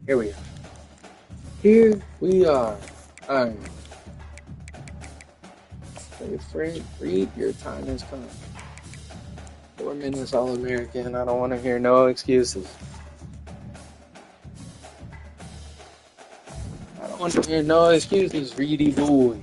Here we are. Here we are. Alright. Hey, friend, read your time has come. 4 minutes All American. I don't want to hear no excuses. I don't want to hear no excuses, Reedy boy.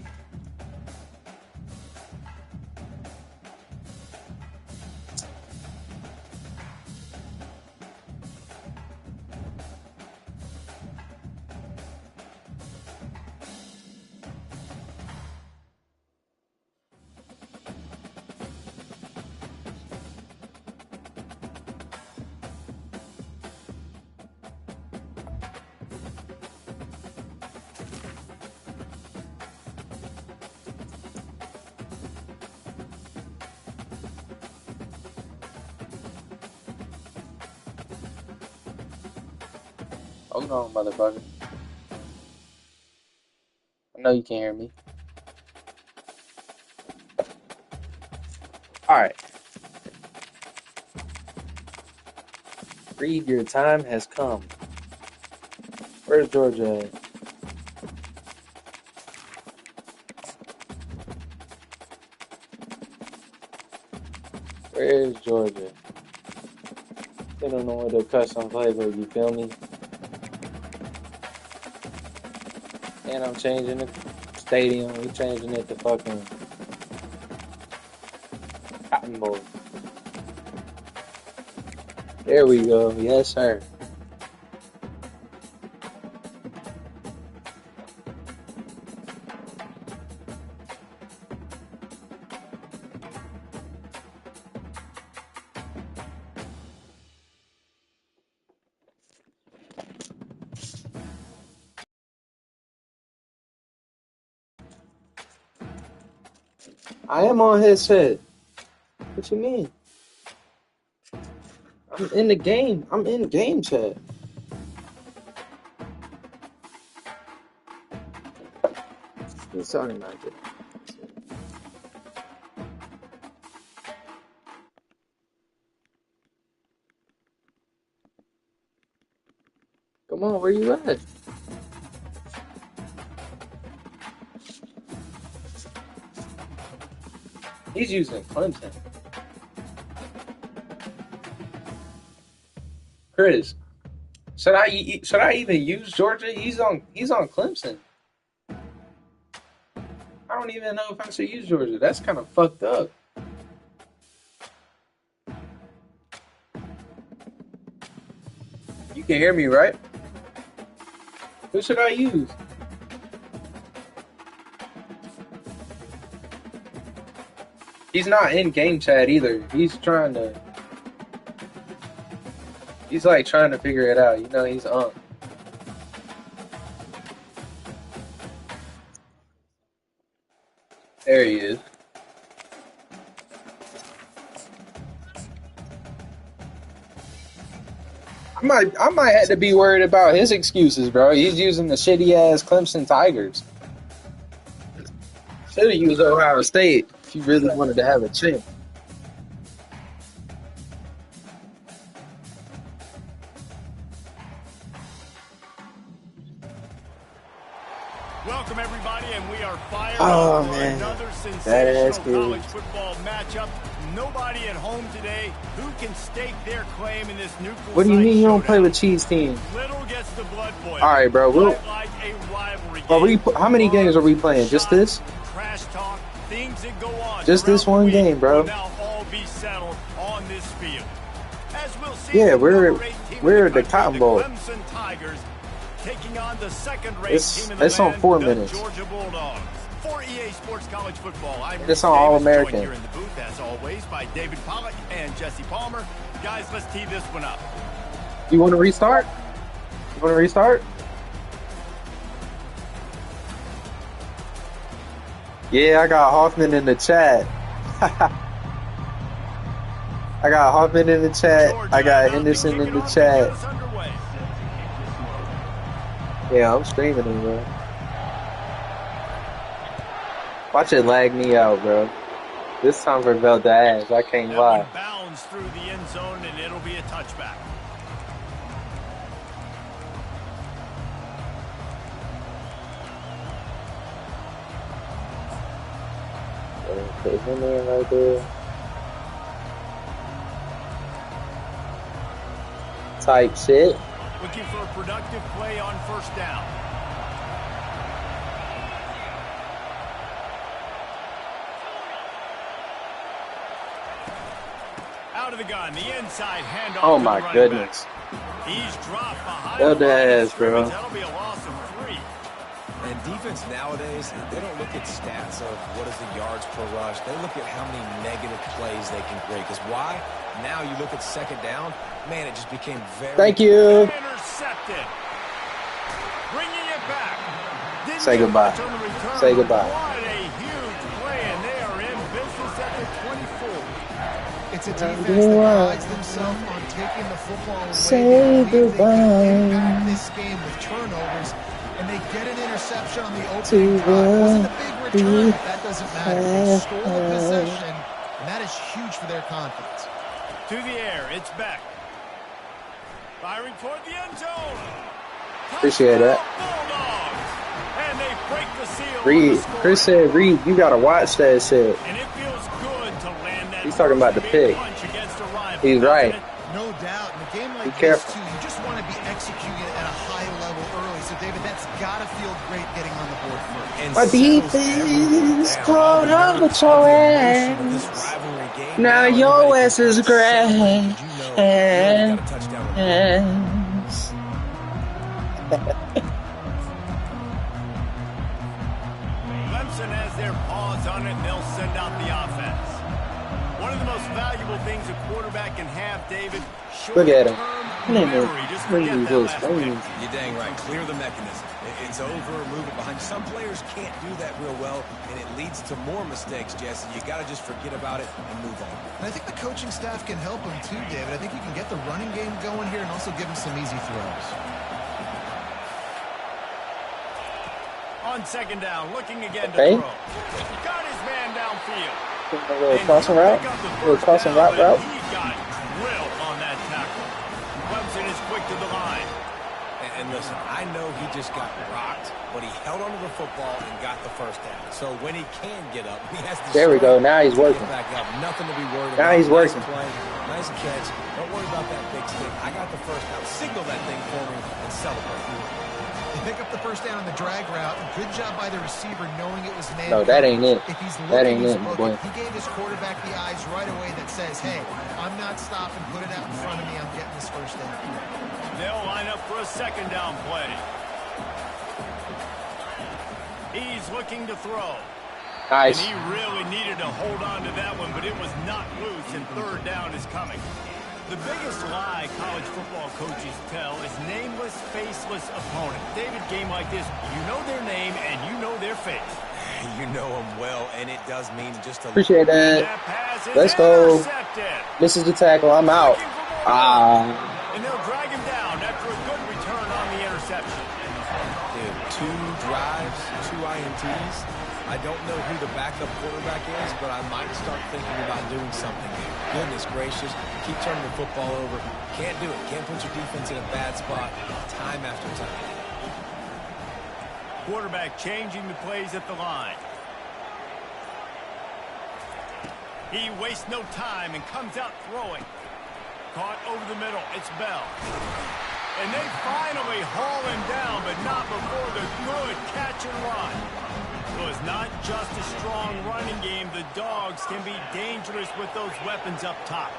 Hold on, motherfucker. I know you can't hear me. Alright. Read your time has come. Where's Georgia at? Where's Georgia? They don't know what the custom flavor, you feel me? And I'm changing the stadium. We're changing it to fucking Cotton Bowl. There we go. Yes, sir. I am on headset. What you mean? I'm in the game. I'm in game chat. He's talking about it. Come on, where you at? He's using Clemson. Chris, should I even use Georgia? He's on Clemson. I don't even know if I should use Georgia. That's kind of fucked up. You can hear me, right? Who should I use? He's not in game chat either. He's like trying to figure it out. You know, he's on. There he is. I might have to be worried about his excuses, bro. He's using the shitty ass Clemson Tigers. Should have used Ohio State if you really wanted to have a chance. Welcome everybody, and we are fired Oh, up for man. another sensational college good. football matchup. Nobody at home today who can stake their claim in this neutral. What do you site mean you don't showdown. play with cheese teams? Little gets the blood boiling. All right, bro. Like a rivalry game. How many games are we playing? Just this? Trash talk, things that go on Just this throughout one the week game, bro. will now all be settled on this field. As we'll see, Yeah, the we're number 8 team we're in the country, Cotton Bowl. Clemson Tigers, taking on the second-rate It's- team in the it's on land, 4 the minutes. Georgia Bulldogs. For EA Sports College Football, I'm It's Rick on Davis, All-American. joined here in the booth, as always, by David Pollack and Jesse Palmer. Guys, let's tee this one up. You want to restart? You want to restart? Yeah, I got Hoffman in the chat. I got Hoffman in the chat. I got Henderson in the chat. Yeah, I'm streaming it, bro. Watch it lag me out, bro. This time for Valdez, I can't lie. That one bounds through the end zone, and it'll be a touchback. Put him in right there. Type shit. Looking for a productive play on first down. Out of the gun, the inside handoff. Oh my goodness. Back. He's dropped behind. Go the ass, bro. That'll be a loss of 3. And defense nowadays, they don't look at stats of what is the yards per rush. They look at how many negative plays they can create. Because why? Now you look at second down, man, it just became very... Thank you. Intercepted. Bringing it back. Didn't say goodbye. Say goodbye. What a huge play, and they are in business at the 24. It's a defense that prides themselves on taking the football away. Say goodbye. They impact this game with turnovers, and they get an interception on the opening drive. It wasn't a big return, but that doesn't matter. They stole the possession, and that is huge for their confidence. To the air, it's back. Firing toward the end zone. Appreciate that. And they break the seal. Reed, Chris said, Reed, you gotta watch that shit. And it feels good to land that. He's talking about the pick. He's right. No doubt. In a game like Be this, careful. too, you just want to be executing at a high level early. So, David, that's got to feel great getting on the board first. And My defense called out with your ass. Now your ass is grass. Clemson has their paws on it, and they'll send out the offense. One of the most valuable things a quarterback can have, David. Look at him. You're dang right. Clear the mechanism. It's over, move it behind. Some players can't do that real well, and it leads to more mistakes, Jesse. You got to just forget about it and move on. And I think the coaching staff can help him too, David. I think you can get the running game going here and also give him some easy throws. On second down, looking again to Okay. throw. Got his man downfield. A little crossing route. A little crossing route. He got drilled on that tackle. Clemson is quick to the line. And listen, I know he just got rocked, but he held onto the football and got the first down. So when he can get up, he has to. There we go. Now he's working. Back up. Nothing to be worried about. Now he's working. Nice play, nice catch. Don't worry about that big stick. I got the first down. Signal that thing for me and celebrate. They pick up the first down on the drag route. Good job by the receiver knowing it was man. No, that ain't it. If he's looking, That ain't he's it, looking. boy. He gave his quarterback the eyes right away that says, hey, I'm not stopping. Put it out in front of me. I'm getting this first down. They'll line up for a second down play. He's looking to throw. Nice. And he really needed to hold on to that one, but it was not loose, and third down is coming. The biggest lie college football coaches tell is nameless, faceless opponent. David, game like this, you know their name and you know their face. You know him well, and it does mean just a... Appreciate that. Pass is Let's go. intercepted. This is the tackle. I'm out. And they'll drag him down after a good return on the interception. Dude, 2 drives, 2 INTs. I don't know who the backup quarterback is, but I might start thinking about doing something here. Goodness gracious, keep turning the football over. Can't do it. Can't put your defense in a bad spot time after time. Quarterback changing the plays at the line. He wastes no time and comes out throwing. Caught over the middle. It's Bell. And they finally haul him down, but not before the good catch and run. So it's not just a strong running game. The Dogs can be dangerous with those weapons up top.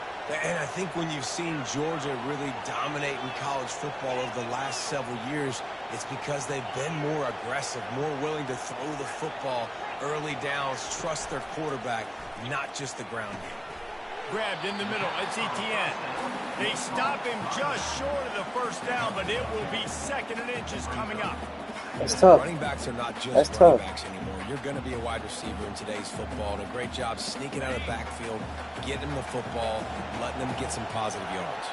And I think when you've seen Georgia really dominate in college football over the last several years, it's because they've been more aggressive, more willing to throw the football early downs, trust their quarterback, not just the ground game. Grabbed in the middle. It's Etienne. They stop him just short of the first down, but it will be second and inches coming up. That's tough. Running backs are not just That's running tough. backs anymore. You're going to be a wide receiver in today's football, and a great job sneaking out of the backfield, getting them the football, letting them get some positive yards.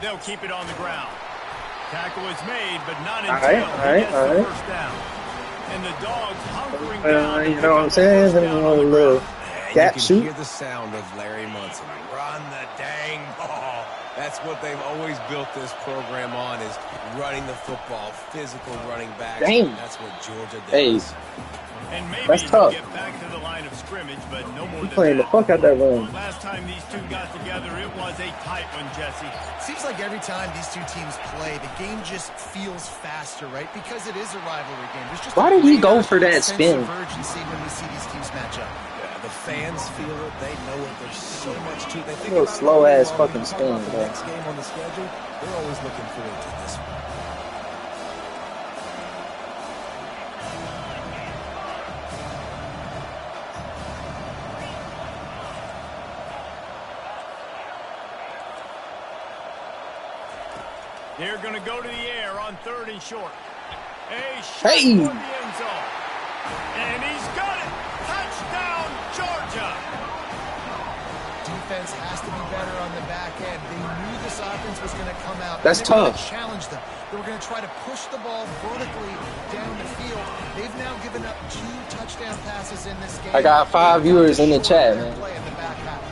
They'll keep it on the ground. Tackle is made, but not All until right. he gets the first down. And the Dogs hunkering down. You know what I'm saying? A little And gap you can shoot. hear the sound of Larry Munson. Run the dang ball. That's what they've always built this program on, is running the football, physical running backs. Damn. That's what Georgia does. Hey, And maybe that's he'll tough. get back to the line of scrimmage, but no more He than playing the that. fuck out that run. Last time these two got together, it was a tight one, Jesse. Seems like every time these two teams play, the game just feels faster, right? Because it is a rivalry game. There's just Why did he go for that sense spin? of urgency when we see these teams match up. Yeah, the fans feel it. They know it. There's so much to it. They think Little about it slow really ass well. fucking When you talk about spin, the bro. next game on the schedule, they're always looking forward to this one. They're going to go to the air on 3rd and short. A shot Hey. toward the end zone. And he's got it. Touchdown, Georgia. Defense has to be better on the back end. They knew this offense was going to come out. That's and they were tough. going to challenge them. They were going to try to push the ball vertically down the field. They've now given up 2 touchdown passes in this game. I got 5 viewers in the chat, man. Play in the back half.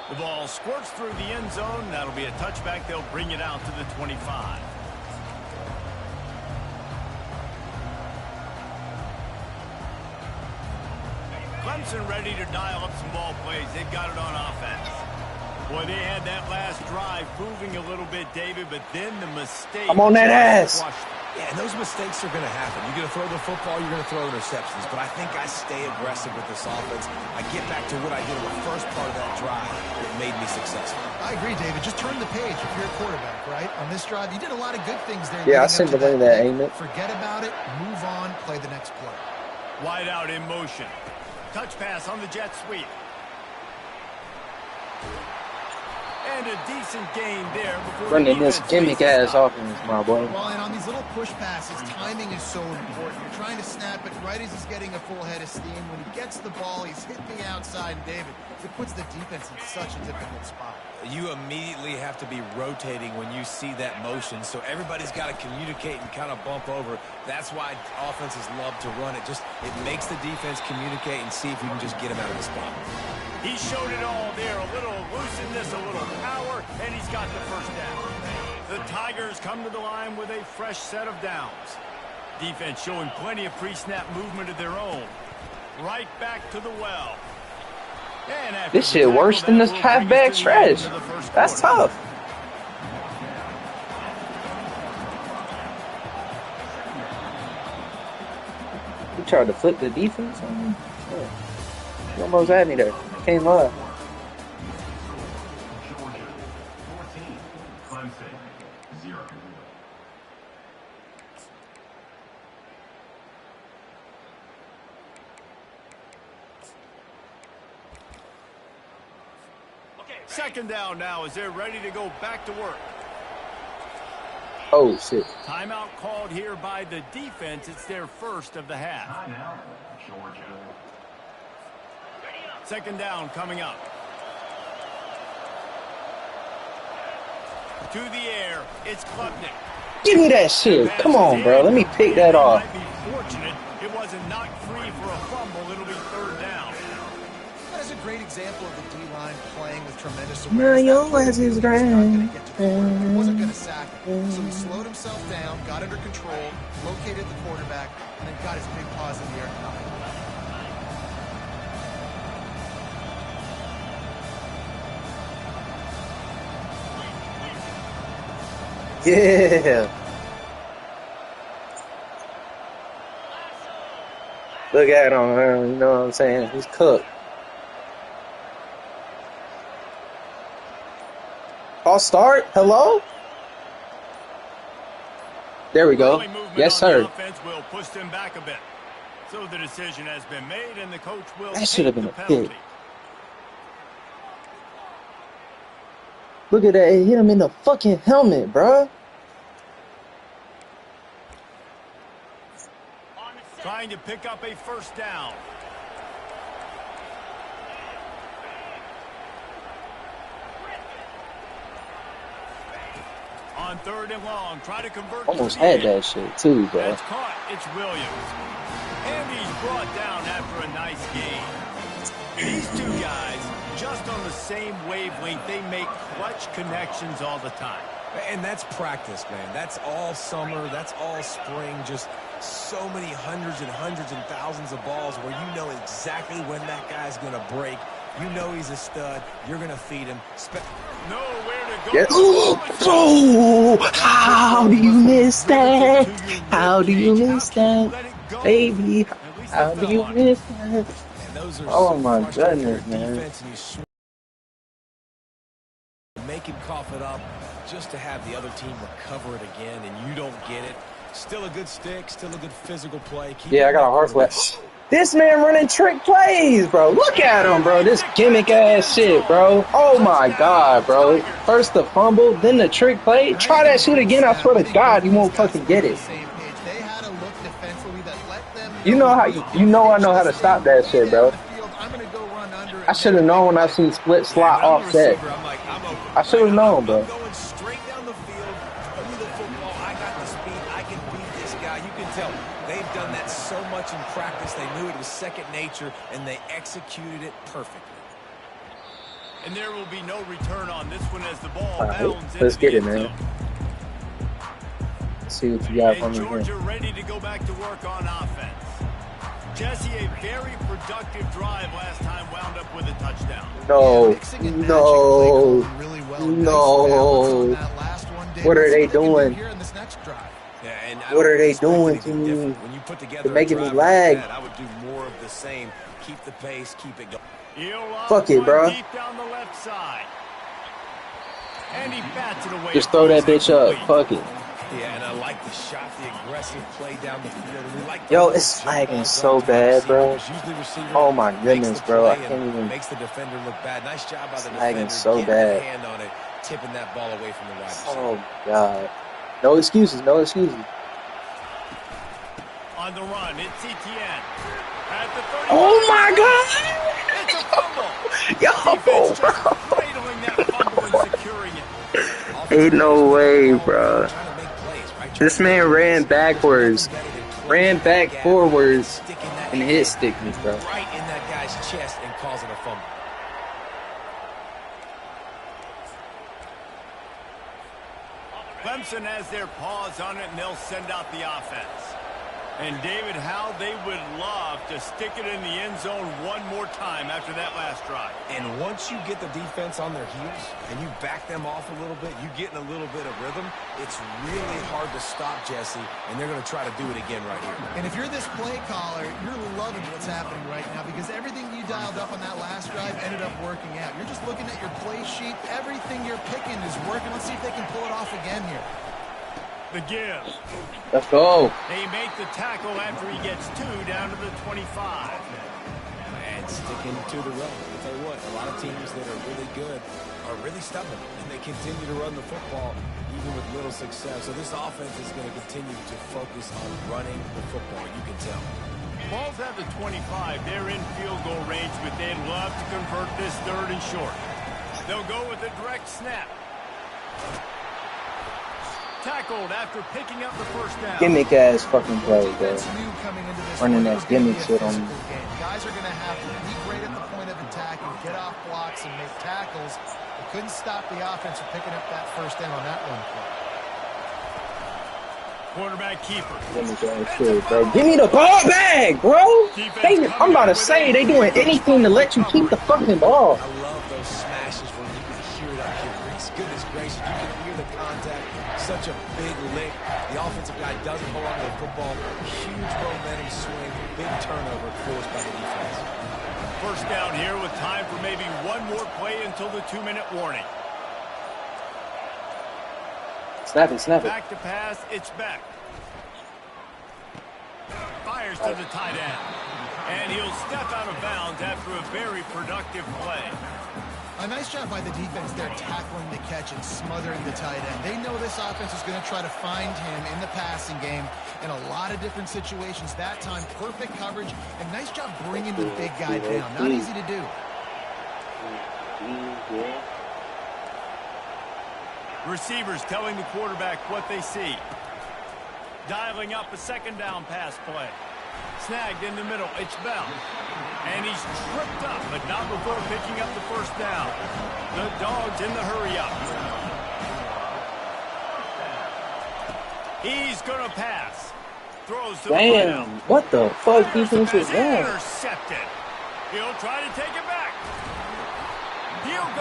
The ball squirts through the end zone. That'll be a touchback. They'll bring it out to the 25. Clemson ready to dial up some ball plays. They've got it on offense. Boy, they had that last drive moving a little bit, David, but then the mistake. I'm on that ass. crushed them. Yeah, and those mistakes are going to happen. You're going to throw the football, you're going to throw interceptions. But I think I stay aggressive with this offense. I get back to what I did in the first part of that drive that made me successful. I agree, David. Just turn the page if you're a quarterback, right? On this drive, you did a lot of good things there. Yeah, I leading sent up to the that, pick. ain't it? Forget about it. Move on. Play the next play. Wide out in motion. Touch pass on the jet sweep. And a decent gain there before Running the this defense gimmick makes a ass stop. offense, my boy. Well, and on these little push passes, timing is so important. You're trying to snap it right as he's getting a full head of steam. When he gets the ball, he's hitting the outside. And David, it puts the defense in such a difficult spot. You immediately have to be rotating when you see that motion, so everybody's got to communicate and kind of bump over. That's why offenses love to run it. It makes the defense communicate and see if we can just get him out of the spot. He showed it all there. A little looseness, a little power, and he's got the first down. The Tigers come to the line with a fresh set of downs. Defense showing plenty of pre-snap movement of their own. Right back to the well. And after This the shit tackle, worse than that this will halfback bring us to the end stretch. of the first That's quarter. tough. You tried to flip the defense on me? Yeah. You almost had me there. Can't lie. Georgia 14, Clemson 0. Second down now as they're ready to go back to work. Oh, shit. Timeout called here by the defense. It's their first of the half. Timeout, Georgia. Second down coming up. To the air, it's Klubnik. Give me that shit. Come on, bro. Let me pick that off. Might be fortunate it wasn't knocked free for a fumble. It'll be third down. That is a great example of the D-line playing with tremendous Now awareness. your That play ass is was not gonna grand. get to the quarterback. He wasn't going to sack him. So he slowed himself down, got under control, located the quarterback, and then got his big paws in the air. Yeah. Look at him, man. You know what I'm saying? He's cooked. False start? Hello? There we go. Early movement Yes, on the sir. offense will push them back a bit. So the decision has been made, and the coach will That should have take been the a penalty. pick. Look at that. It hit him in the fucking helmet, bruh. Trying to pick up a first down. On third and long, try to convert. Almost to the had end. that shit, too, bro. That's caught. It's Williams. And he's brought down after a nice gain. These two guys, just on the same wavelength, they make clutch connections all the time. And that's practice, man. That's all summer. That's all spring. Just so many hundreds and thousands of balls where you know exactly when that guy's going to break. You know he's a stud. You're going to feed him. Nowhere to go. Yes. Oh, how do you miss that? How do you miss that, baby? How do you miss that? Oh my goodness, man. Make him cough it up just to have the other team recover it again, and you don't get it. Still a good stick, still a good physical play. Yeah, I got a hard flat. This man running trick plays, bro. Look at him, bro. This gimmick ass shit, bro. Oh my god, bro. First the fumble, then the trick play. Try that shit again. I swear to God, you won't fucking get it. You know how I know how to stop that shit, bro. I should have known when I seen split slot offset. I should have known, bro. I'm going straight down the field, through the football. I got the speed. I can beat this guy. You can tell they've done that so much in practice. They knew it was second nature, and they executed it perfectly. And there will be no return on this one as the ball All right, bounds let's get it, into the end man. zone. Let's see what you got for And me Georgia here. ready to go back to work on offense. Jesse, a very productive drive last time wound up with a touchdown. No, No. no. What are they doing? Yeah, and What are they expect doing anything to me? different. When you put together They're making a me drive like lag. that, I would do more of the same. Keep the pace, keep it going. Fuck it, bro. Deep down the left side. And he bats it away. Just throw that bitch up. Fuck it. Yeah, and I like the shot, the aggressive play down the field. And we like Yo, it's lagging so bad, bro. Oh my goodness, bro. I can't even. Makes the defender look bad. Nice job by the lagging defender. so getting bad. a hand on it, tipping that ball away from the wide receiver. Oh god. No excuses. No excuses. On the run, it's Etienne. At the 30. Oh my god. It's a fumble. Yo, Defense just bro. cradling that fumble and securing it. Ain't no way, bro. This man ran backwards, ran back forwards, and hit stick me, bro. Right in that guy's chest and causing a fumble. Clemson has their paws on it, and they'll send out the offense. And David, how they would love to stick it in the end zone one more time after that last drive. And once you get the defense on their heels and you back them off a little bit, you get in a little bit of rhythm, it's really hard to stop, Jesse, and they're going to try to do it again right here. And if you're this play caller, you're loving what's happening right now because everything you dialed up on that last drive ended up working out. You're just looking at your play sheet. Everything you're picking is working. Let's see if they can pull it off again here. The give. Let's go. They make the tackle after he gets 2 down to the 25. And sticking to the run. I'll tell you what, a lot of teams that are really good are really stubborn, and they continue to run the football even with little success. So this offense is going to continue to focus on running the football, you can tell. Ball's at the 25. They're in field goal range, but they'd love to convert this 3rd and short. They'll go with a direct snap. Tackled after picking up the first down. Gimmick ass fucking play, bro. Running that gimmick shit on me. Guys are going to have to be great at the point of attack and get off blocks and make tackles. They couldn't stop the offense from picking up that first down on that one play. Quarterback keeper. Gimmick ass shit, bro. Give me the ball back, bro. I'm about to say they doing anything to let you keep the fucking ball. I love those smashes when you can hear it up here, Reese. Goodness gracious, you can hear the contact. Such a big lick. The offensive guy doesn't hold on to the football. Huge momentum swing. Big turnover forced by the defense. First down here with time for maybe one more play until the 2-minute warning. Snap it, snap it. Back to pass, it's Beck. Fires to the tight end. And he'll step out of bounds after a very productive play. A nice job by the defense there tackling the catch and smothering the tight end. They know this offense is going to try to find him in the passing game in a lot of different situations. That time, perfect coverage and nice job bringing the big guy down. Not easy to do. Receivers telling the quarterback what they see. Dialing up a 2nd down pass play. Snagged in the middle. It's Bell. And he's tripped up, but not before picking up the first down. The Dogs in the hurry-up. He's going to pass. Throws to the Damn, what the fuck defense is that? Intercepted. He'll try to take it back.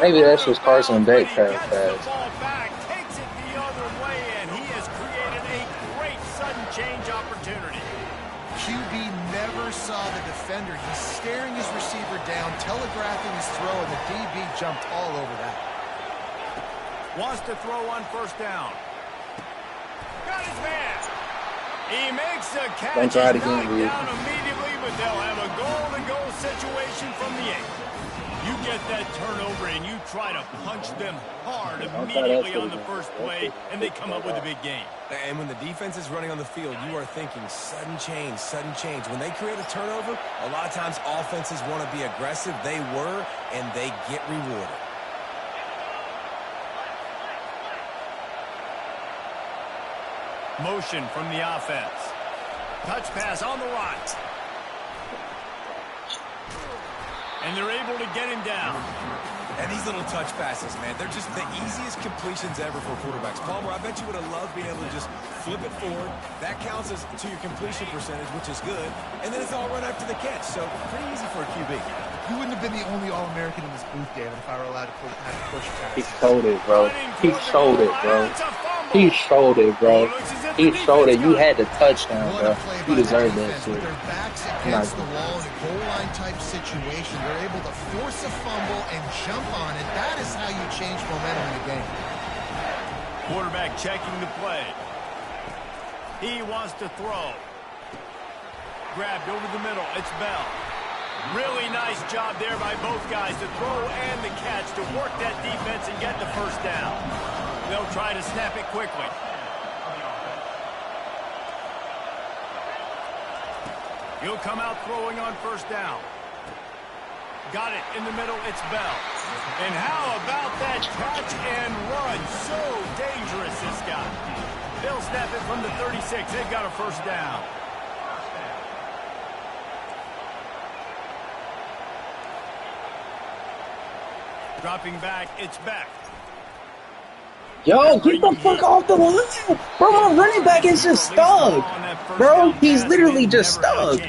Maybe that's just Carson Beck fast. Takes it the other way, and he has created a great sudden change opportunity. QB never saw the defender. He's staring his receiver down, telegraphing his throw, and the DB jumped all over that. Wants to throw on first down. Got his man. He makes a catch. Don't try it again, dude. Down immediately, but they'll have a goal-to-goal situation from the 8. You get that turnover and you try to punch them hard immediately on the first play, and they come up with a big game. And when the defense is running on the field, you are thinking sudden change, sudden change. When they create a turnover, a lot of times offenses want to be aggressive. They were, and they get rewarded. Motion from the offense. Touch pass on the right. And they're able to get him down. And these little touch passes, man, they're just the easiest completions ever for quarterbacks. Palmer, I bet you would have loved being able to just flip it forward. That counts as to your completion percentage, which is good. And then it's all run after the catch. So pretty easy for a QB. You wouldn't have been the only All-American in this booth, David, if I were allowed to have to push passes. He showed it, bro. He showed it, bro. He showed it, bro. He showed it. You had the touchdown, bro. You deserve that shit. With their backs against the wall in a goal line type situation, they're able to force a fumble and jump on it. That is how you change momentum in a game. Quarterback checking the play. He wants to throw. Grabbed over the middle. It's Bell. Really nice job there by both guys to throw and the catch to work that defense and get the first down. They'll try to snap it quickly. He'll come out throwing on first down. Got it in the middle. It's Bell. And how about that catch and run? So dangerous, this guy. They'll snap it from the 36. They've got a first down. Dropping back, it's back. Yo, get the fuck off the line. Bro, my running back is just stuck. Bro, he's literally just stuck.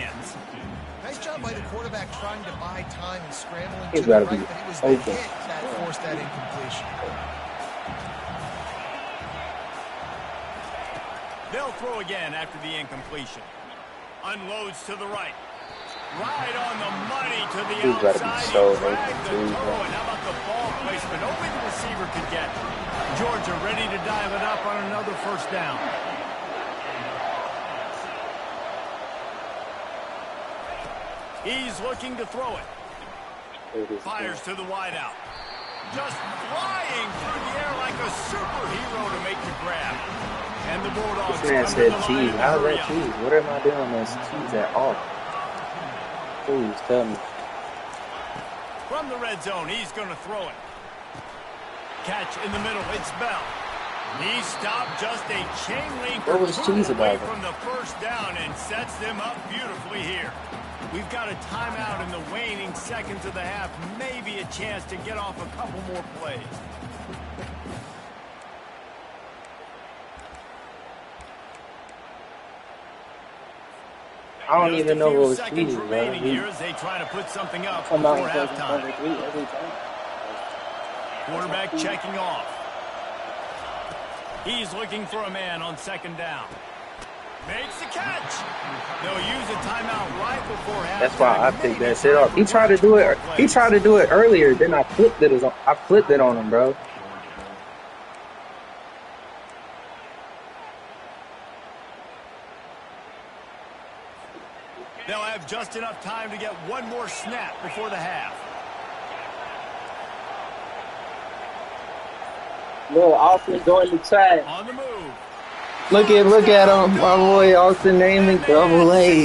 Nice job by the quarterback trying to buy time and scrambling He's to the gotta right, be but it was the open. hit that forced that incompletion. They'll throw again after the incompletion. Unloads to the right. Right on the money to the He's gotta be outside. so He dragged the open, too, throw, and how about the ball placement? Only the receiver could get it. Georgia ready to dive it up on another first down. He's looking to throw it. Fires to the wideout. Just flying through the air like a superhero to make the grab. And the Bulldogs This man come to said the line cheese. in How's hurry that up. cheese? What am I doing that's cheese at all? Please tell me. From the red zone, he's going to throw it. Catch in the middle. It's Bell. He stopped just a chain link What was cheese away about? from the first down and sets them up beautifully here. We've got a timeout in the waning seconds of the half. Maybe a chance to get off a couple more plays. I don't even know what was seconds cheese, bro. remaining here as they try to put something up Come before out and halftime. every time. Quarterback checking off. He's looking for a man on second down. Makes the catch. They'll use a timeout right before halftime. That's why I picked that shit up. He tried to do it. He tried to do it earlier. Then I flipped it. I flipped it on him, bro. They'll have just enough time to get one more snap before the half. Little Austin going to try. On the move. Look at him, my boy Austin naming double A.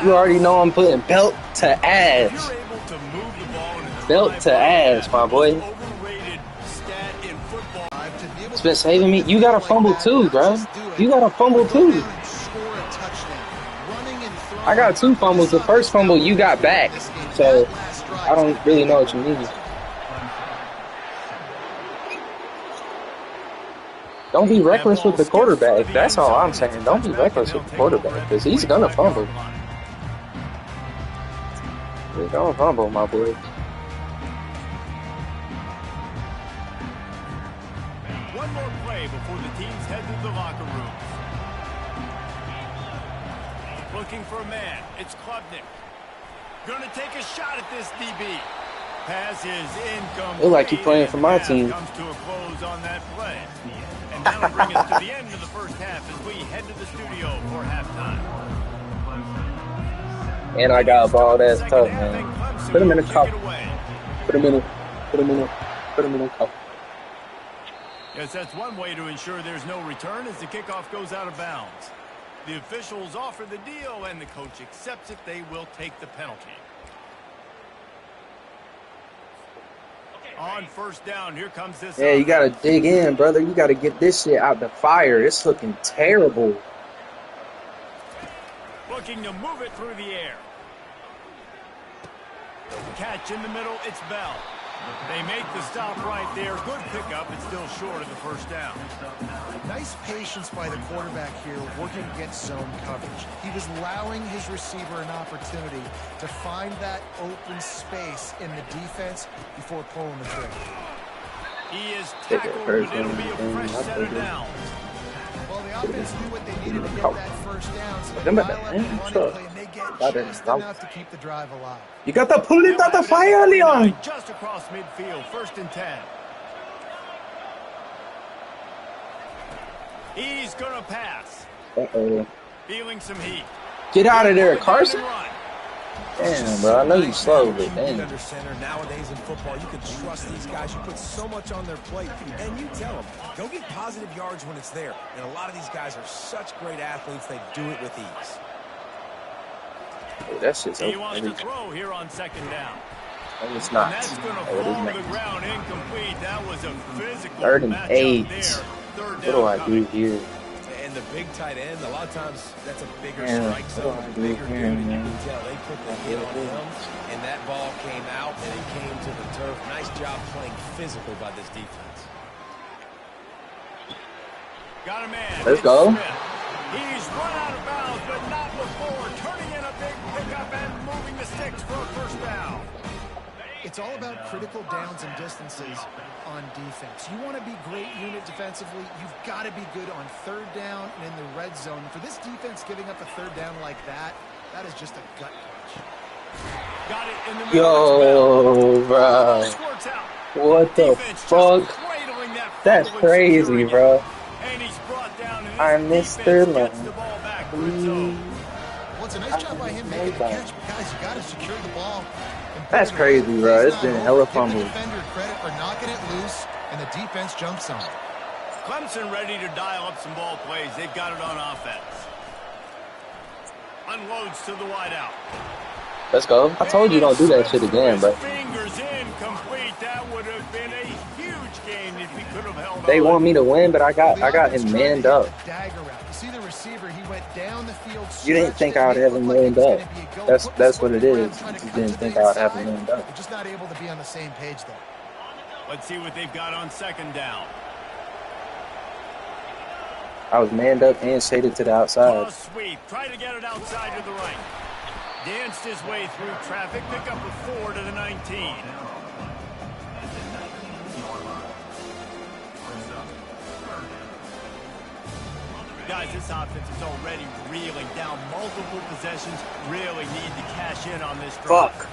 You already know I'm putting belt to ass. Belt to ass, my boy. It's been saving me. You got to fumble too, bro. You got to fumble too. Score a touchdown. Running I got 2 fumbles. The first fumble you got back, so I don't really know what you mean. Don't be reckless with the quarterback. That's all I'm saying. Don't be reckless with the quarterback because he's gonna fumble. He's gonna fumble, my boy. One more play before the teams head to the locker rooms. Looking for a man. It's Klubnik. Gonna take a shot at this DB. Pass is incomplete. Look like he's playing for my team. Comes to a close on that play. And that'll bring us to the end of the first half as we head to the studio for halftime. And I got a ball that's tough, man. Put him in a cup. Put him in a cup. Yes, that's one way to ensure there's no return as the kickoff goes out of bounds. The officials offer the deal, and the coach accepts it. They will take the penalty. On first down, here comes this. Yeah, you gotta dig in, brother. You gotta get this shit out the fire. It's looking terrible. Looking to move it through the air. Catch in the middle, it's Bell. They make the stop right there. Good pickup, it's still short of the first down. Nice patience by the quarterback here working against zone coverage. He was allowing his receiver an opportunity to find that open space in the defense before pulling the trigger. He is tackled, but it'll be a fresh set of downs. Well, the offense knew what they needed to get that first down, so they pile up the running play, and they get just enough to keep the drive alive. You got to pull it out the fire, Leon. Just across midfield, 1st and 10. He's gonna pass. Uh-oh. Feeling some heat. Get out of there, Carson. Damn, bro. I know you slow, but damn. Under center nowadays in football, you can trust these guys. You put so much on their plate, and you tell them, go get positive yards when it's there. And a lot of these guys are such great athletes; they do it with ease. Oh, that's just He wants to throw here on 2nd down. No, it's not. And that's going to fall to the ground incomplete. That was a physical 3rd and 8. there. What do I do here? And the big tight end, a lot of times that's a bigger Yeah, strike zone, what do I a do bigger here, dude, and you man? can tell they put the hit on him, and that ball came out, and it came to the turf. Nice job playing physical by this defense. Got a man. Let's go. He's run out of bounds, but not before turning in a big pickup and moving the sticks for a first down. It's all about critical downs and distances on defense. You want to be great unit defensively, you've got to be good on 3rd down and in the red zone. For this defense giving up a 3rd down like that, that is just a gut punch. Got it in the middle. Yo, bro. Squirts out. What the Defense just fuck? cradling that That's fumble and crazy, securing it. bro. And he's brought down, and I'm his Mr. defense Love. gets the ball back for its own. Well, it's a nice job by him making the catch, but guys, you got to secure the ball. That's crazy, bro. It's been hella fumbles. Give the defender credit for knocking it loose, and the defense jumps on it. Clemson ready to dial up some ball plays. They've got it on offense. Unloads to the wideout. Let's go. I told you don't do that shit again, bro. Fingers incomplete. That would have been a huge game if he could have held They on. want me to win, but I got him manned up. Dagger route. You see the receiver, he went down the field. You didn't think I would have him manned up. That's what it is. You didn't think I would have him manned up. We're just not able to be on the same page there. Let's see what they've got on 2nd down. I was manned up and shaded to the outside. Cross sweep. Try to get it outside to the right. Danced his way through traffic. Pick up a 4 to the 19. Guys, this offense is already reeling down multiple possessions. Really need to cash in on this drive. Fuck.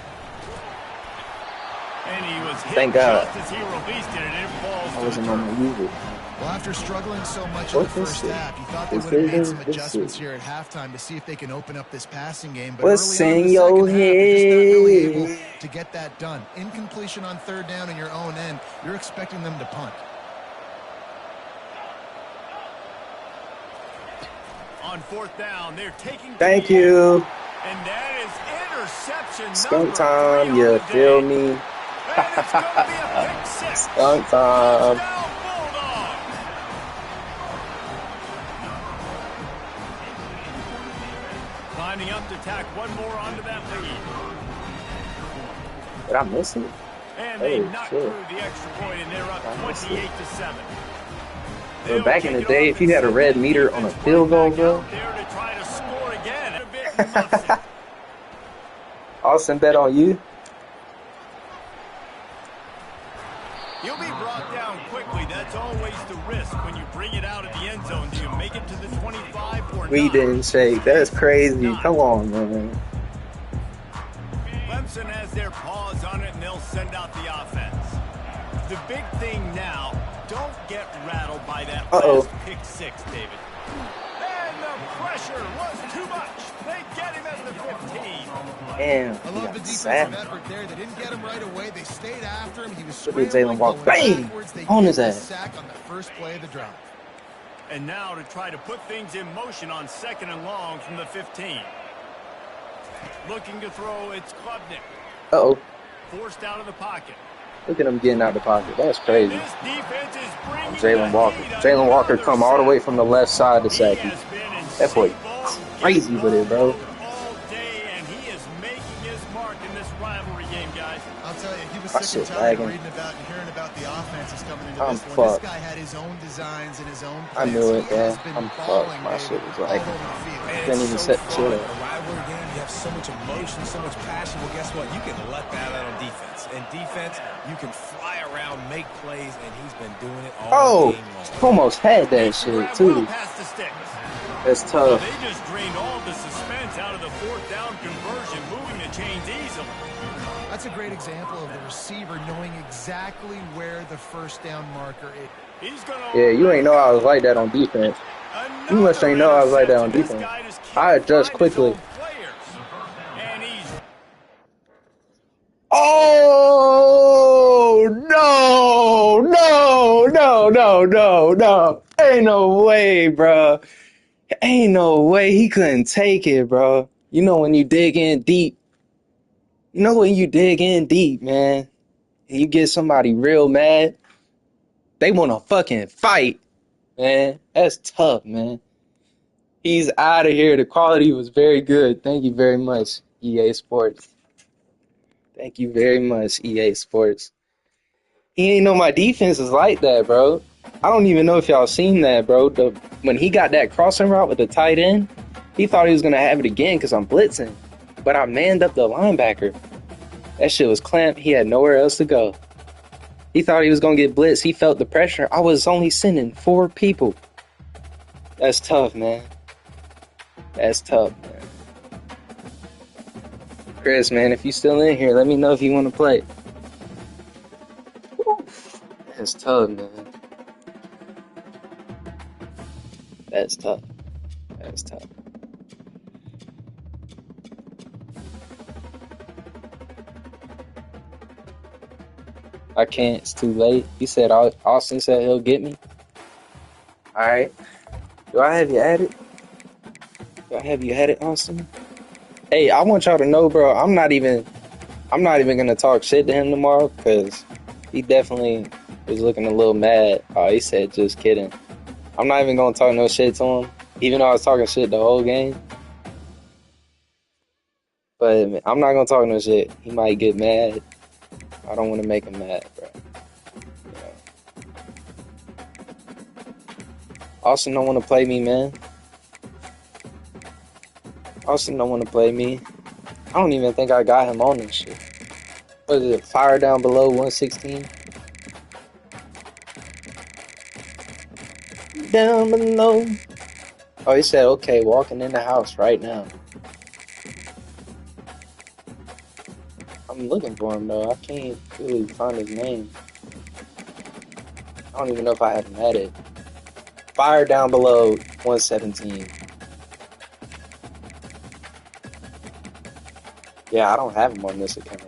And he was hit Thank God. just as he released it, and it falls I to wasn't the on the music. Well, after struggling so much in the What's this first shit? half, you thought they What's would have made this? some What's adjustments this? here at halftime to see if they can open up this passing game. But What's early on in in the your second half, they're just not really able head? to get that done. Incompletion on 3rd down in your own end, you're expecting them to punt. On 4th down, they're taking. Thank you. And that is interception Skunk number time, 3 on you the feel day. me? And it's going to be a pick 6. Skunk time. Touchdown, Bulldogs. Lining up to tack one more onto that lead. Did I miss it? And they Oh, knocked shit. through the extra point, and they're up 28-7. Bro, back in the day, if you had a red meter on a field goal, bro. There to try to score again. A bit muffs it. Austin bet on you. He'll be brought down quickly. That's always the risk when you bring it out of the end zone. Do you make it to the 25 or We not? didn't shake. That's crazy. Come on, man. Clemson has their paws on it, and they'll send out the offense. The big thing now, don't get rattled by that last pick six, David. And the pressure was too much. They get him at the 15. Damn. I love the defensive effort there. They didn't get him right away. They stayed after him. He was Look at scrambling, Jalen Walker. going Bang! backwards. They On get his the ass. sack on the first play of the drive. And now to try to put things in motion on 2nd and long from the 15. Looking to throw, it's Klubnik. Uh-oh. Forced out of the pocket. Look at him getting out of the pocket. That's crazy. This defense is bringing Jalen the Walker. heat on Jalen Walker another come all the sack. way from the left side to He sack you. has been in That boy safe ball crazy with it, bro. all day, and he is making his mark in this rivalry game, guys. I'll tell you, he was My sick and shit tired of lagging. reading about and hearing about the offenses coming into I'm this one. fucked. This guy had his own designs and his own I plans. knew it, He has man. been I'm fucked. balling, My baby, shit was all like, over the field. And couldn't it's even so set the shit fun. up. A rivalry game, you have so much emotion, so much passion. Well, guess what? You can let that out on defense. And defense, you can fly around, make plays, and he's been doing it all game long. Almost had that shit, Grab too. well past the sticks. That's Well, tough. they just drained all the suspense out of the 4th down conversion, moving the chains easily. That's a great example of the receiver knowing exactly where the first down marker is. He's gonna Yeah, you ain't know I was like that on defense. You must ain't know I was like that on defense. I adjust quickly. And he's Oh, no. Ain't no way, bro. Ain't no way he couldn't take it, bro. You know when you dig in deep. You know when you dig in deep, man. And you get somebody real mad. They want to fucking fight, man. That's tough, man. He's out of here. The quality was very good. Thank you very much, EA Sports. Thank you very much, EA Sports. He ain't know my defense is like that, bro. I don't even know if y'all seen that, bro. When he got that crossing route with the tight end, he thought he was going to have it again because I'm blitzing. But I manned up the linebacker. That shit was clamped. He had nowhere else to go. He thought he was going to get blitzed. He felt the pressure. I was only sending 4 people. That's tough, man. That's tough, man. Chris, man, if you still in here, let me know if you want to play. That's tough, man. That's tough. That's tough. I can't. It's too late. He said, Austin said he'll get me. Alright. Do I have you at it? Do I have you at it, Austin? Hey, I want y'all to know, bro, I'm not even gonna talk shit to him tomorrow, because he definitely was looking a little mad. Oh, he said, just kidding. I'm not even gonna talk no shit to him, even though I was talking shit the whole game. But I'm not gonna talk no shit. He might get mad. I don't want to make him mad, bro. You know. Austin don't want to play me, man. Austin don't want to play me. I don't even think I got him on this shit. What is it? Fire down below 116? Down below. Oh, he said, okay, walking in the house right now. I'm looking for him, though. I can't really find his name. I don't even know if I have him at it. Fire down below 117. Yeah, I don't have him on this account.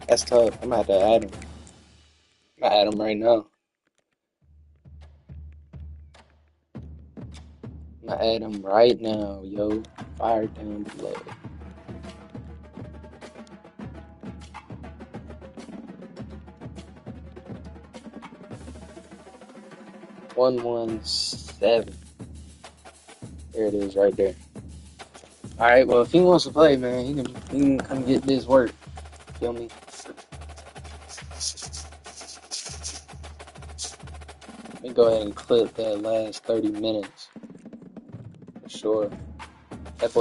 That's tough. I'm gonna have to add him. I'm gonna add him right now. I'm gonna add him right now, yo. Fire down below. $117. There it is, right there. All right, well, if he wants to play, man, he can come get this work. Feel me? Let me go ahead and clip that last 30 minutes for sure. That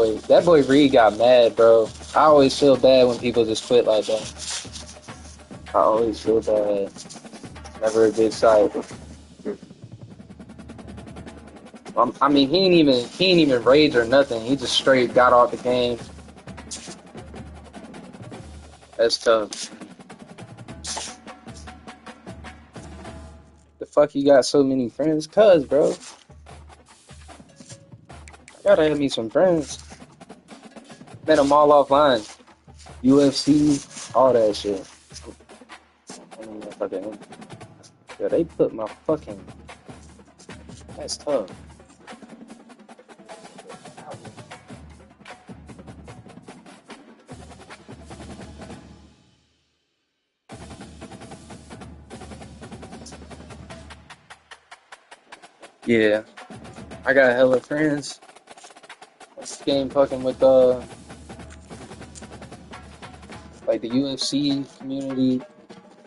boy Reed got mad, bro. I always feel bad when people just quit like that. I always feel bad. Never a good sight. I mean, he ain't even rage or nothing. He just straight got off the game. That's tough. The fuck you got so many friends? Cuz, bro. I gotta have me some friends. Met them all offline. UFC, all that shit. Yo, they put my fucking... That's tough. Yeah. I got hella friends. This game fucking with like the UFC community,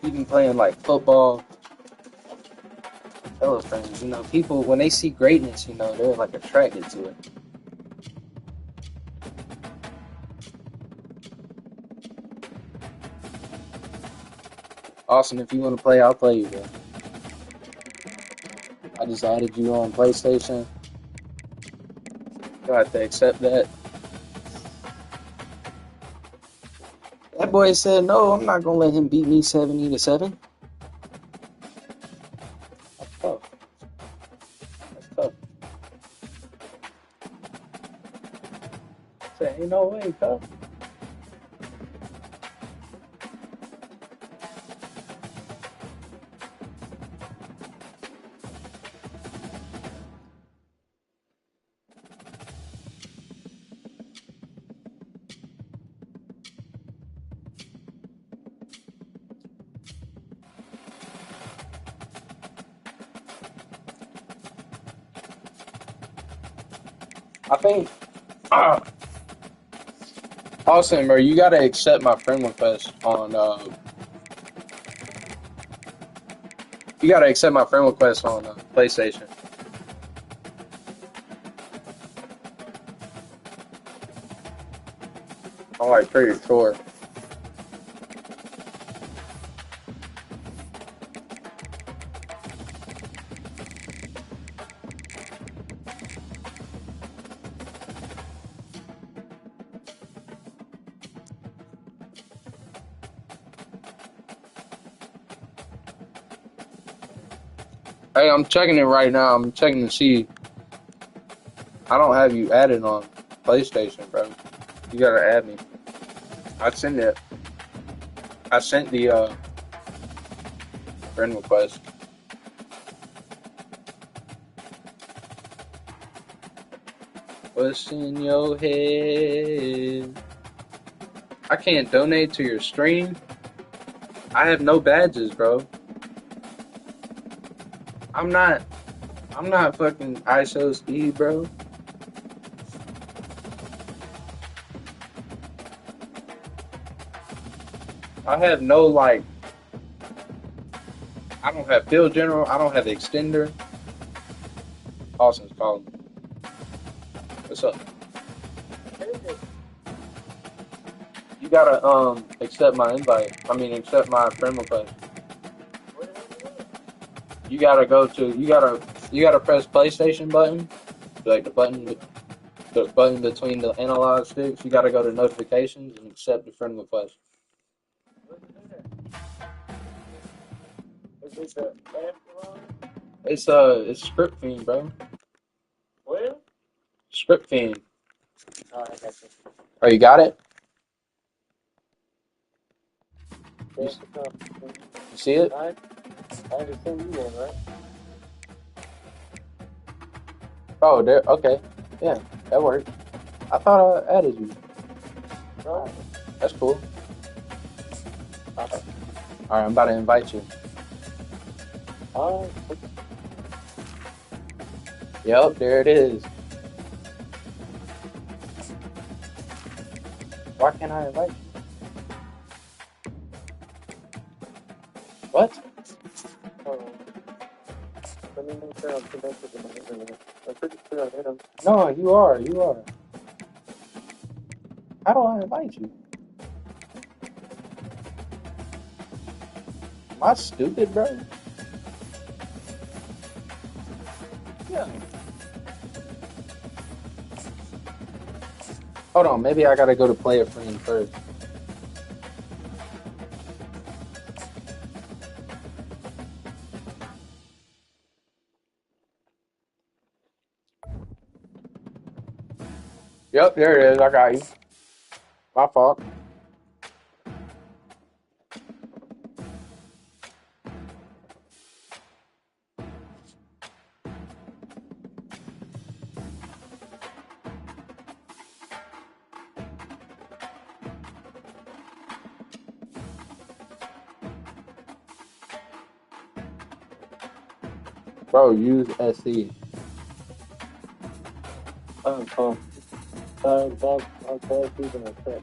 even playing like football. Hella friends, you know, people when they see greatness, you know, they're like attracted to it. Austin, if you want to play, I'll play you, bro. I just added you on PlayStation. You have to accept that. That boy said, no, I'm not gonna let him beat me 70-7. That's tough. That's tough. I said, ain't no way, tough. I think, Austin, bro, you gotta accept my friend request on, you gotta accept my friend request on PlayStation. I'm like pretty sure. Hey, I'm checking it right now. I'm checking to see. I don't have you added on PlayStation, bro. You gotta add me. I sent it. I sent the friend request. What's in your head? I can't donate to your stream. I have no badges, bro. I'm not fucking ISO speed, bro. I have no, like, I don't have field general. I don't have extender. Austin's calling me. What's up? You gotta accept my invite. I mean, accept my friend request. You gotta press PlayStation button, like the button between the analog sticks. You gotta go to notifications and accept the friend request. It's Script Fiend, bro. Where? Script Fiend. Oh, I got you. Oh, you got it? You see it? I understand you then, right? Oh, there. Okay. Yeah, that worked. I thought I added you. No. That's cool. All right, I'm about to invite you. Oh, Yep, there it is. Why can't I invite you? What? Oh, let me make sure I'm connected to my internet. I'm pretty sure I am. No, you are. You are. How do I invite you? Am I stupid, bro? Yeah. Hold on. Maybe I gotta go to play a friend first. Yep, there it is. I got you. My fault. Bro, use SC. Oh, that's even a check.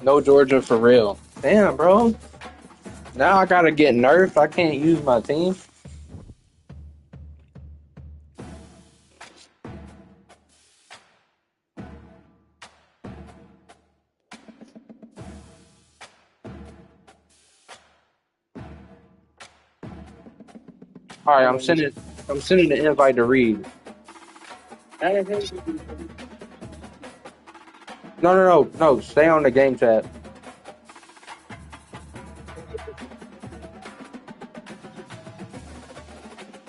No Georgia for real. Damn, bro. Now I gotta get nerfed. I can't use my team. All right, I'm sending the invite to Reed. I didn't hear you. No. Stay on the game chat.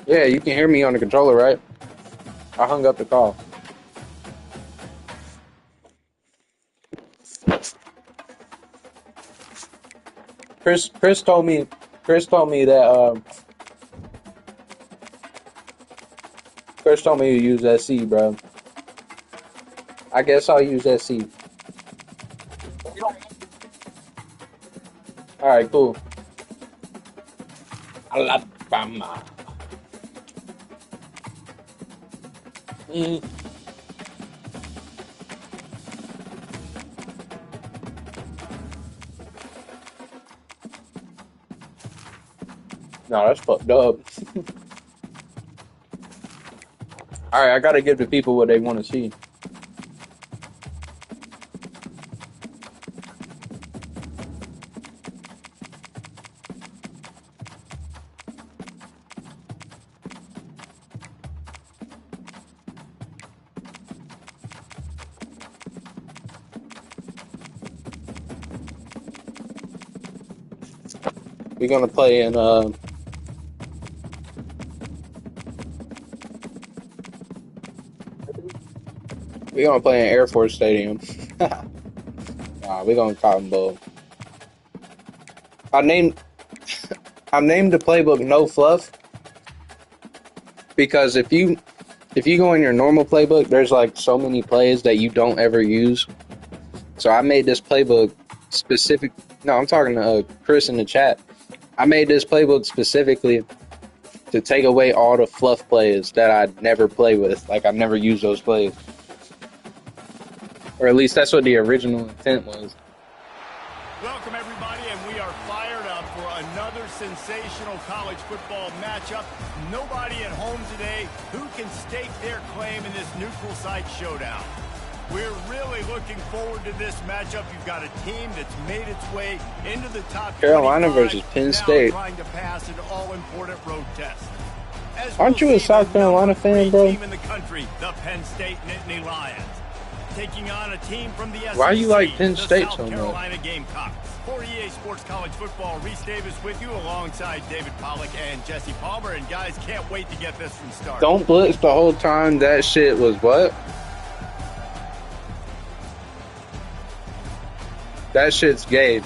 Yeah, you can hear me on the controller, right? I hung up the call. Chris told me that Chris told me to use SC, bro. I guess I'll use SC. All right, cool. Alabama. Mm. No, that's fucked up. All right, I gotta give the people what they want to see. We're gonna play in Air Force Stadium. We're gonna Cotton Bowl. I named the playbook No Fluff because if you go in your normal playbook, there's like so many plays that you don't ever use. So I made this playbook specific. No, I'm talking to Chris in the chat. I made this playbook specifically to take away all the fluff plays that I never play with. Like I never use those plays, or at least that's what the original intent was. Welcome, everybody, and we are fired up for another sensational college football matchup. Nobody at home today who can stake their claim in this neutral site showdown. We're really looking forward to this matchup. You've got a team that's made its way into the top Carolina 25, versus Penn now State. trying to pass an all-important road test. As Aren't we'll you a see, South the Carolina number fan, 3 bro? team in the country, the Penn State Nittany Lions, taking on a team from the SEC, Why you like Penn the State South so much? Carolina Gamecocks. For EA Sports College Football, Reese Davis with you alongside David Pollack and Jesse Palmer. And guys, can't wait to get this one started. Don't blitz the whole time. That shit was what? That shit's gay.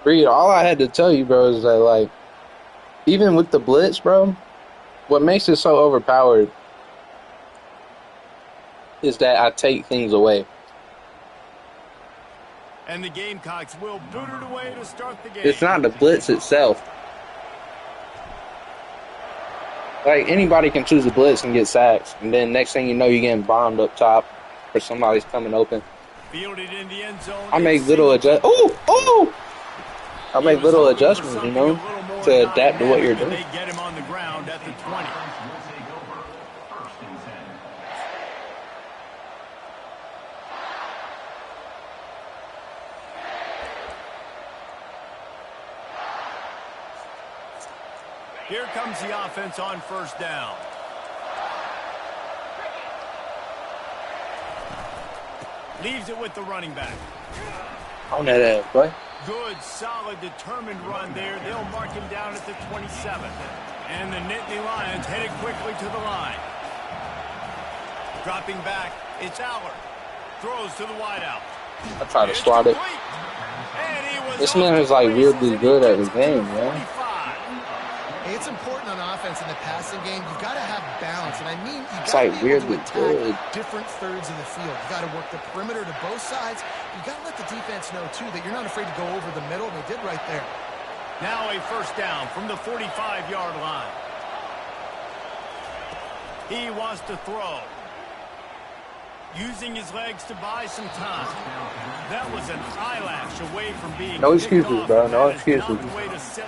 Reed, all I had to tell you, bro, is that, like, even with the blitz, bro, what makes it so overpowered is that I take things away. And the Gamecocks will boot it away to start the game. It's not the blitz itself. Like, anybody can choose a blitz and get sacks. And then next thing you know, you're getting bombed up top or somebody's coming open. Fielded in the end zone. I make little I make little adjustments, you know, to adapt to what you're doing. They get him on the ground at the 20. Here comes the offense on first down. Leaves it with the running back. On that ass, boy. Good, solid, determined run there. They'll mark him down at the 27. And the Nittany Lions headed quickly to the line. Dropping back, it's Allard. Throws to the wideout. I try to swat it. This man is like weirdly good at his game, man. It's important on offense in the passing game. You've got to have balance, and I mean, you've It's got like to be able to weirdly attack good. different thirds of the field. You've got to work the perimeter to both sides. You've got to let the defense know, too, that you're not afraid to go over the middle. They did right there. Now a first down from the 45-yard line. He wants to throw. Using his legs to buy some time. That was an eyelash away from being No excuses, bro. No excuses.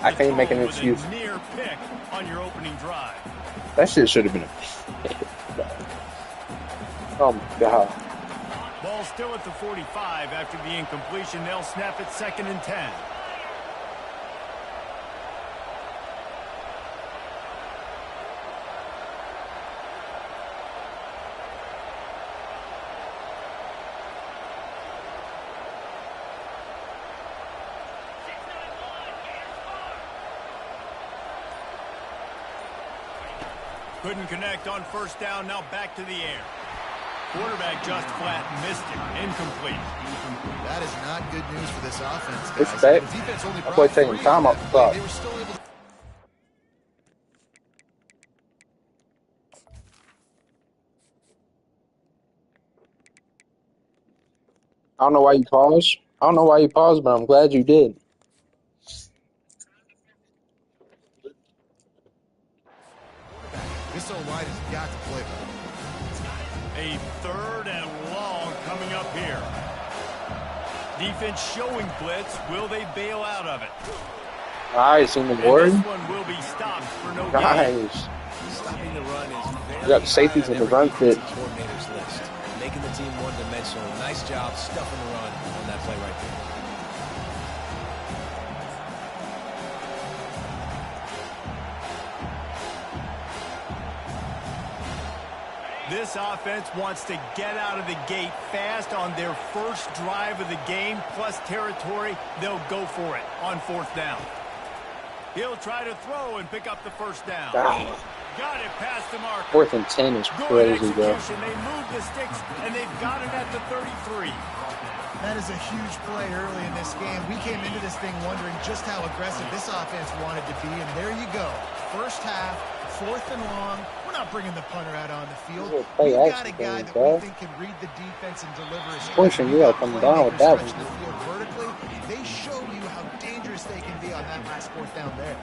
I I can't make an excuse. Near pick on your opening drive. That shit should have been a... Oh, my God. Ball still at the 45 after the incompletion. They'll snap it 2nd and 10. Couldn't connect on first down. Now back to the air. Quarterback just flat missed it. Incomplete. That is not good news for this offense, guys. Respect. The defense only That boy brought taking 3 time off the clock. They were still able to... I don't know why you paused. I don't know why you paused, but I'm glad you did. This O-line has got to play better. A 3rd and long coming up here. Defense showing blitz. Will they bail out of it? Nice, in the And board. this one will be stopped for no gain. Nice. Stopping the run is very You got safeties in the run fit. coordinator's list. Making the team one-dimensional. Nice job stuffing the run on that play right there. This offense wants to get out of the gate fast on their first drive of the game, plus territory. They'll go for it on 4th down. He'll try to throw and pick up the first down. Ah. Got it past the mark. 4th and 10 is Good crazy, bro. execution. They moved the sticks, and they've got it at the 33. That is a huge play early in this game. We came into this thing wondering just how aggressive this offense wanted to be, and there you go. First half, 4th and long. We're not bringing the punter out on the field. We've got a guy that we think can read the defense and deliver his Pushing you up and down with that one. the field vertically. They show you how dangerous they can be on that last 4th down there.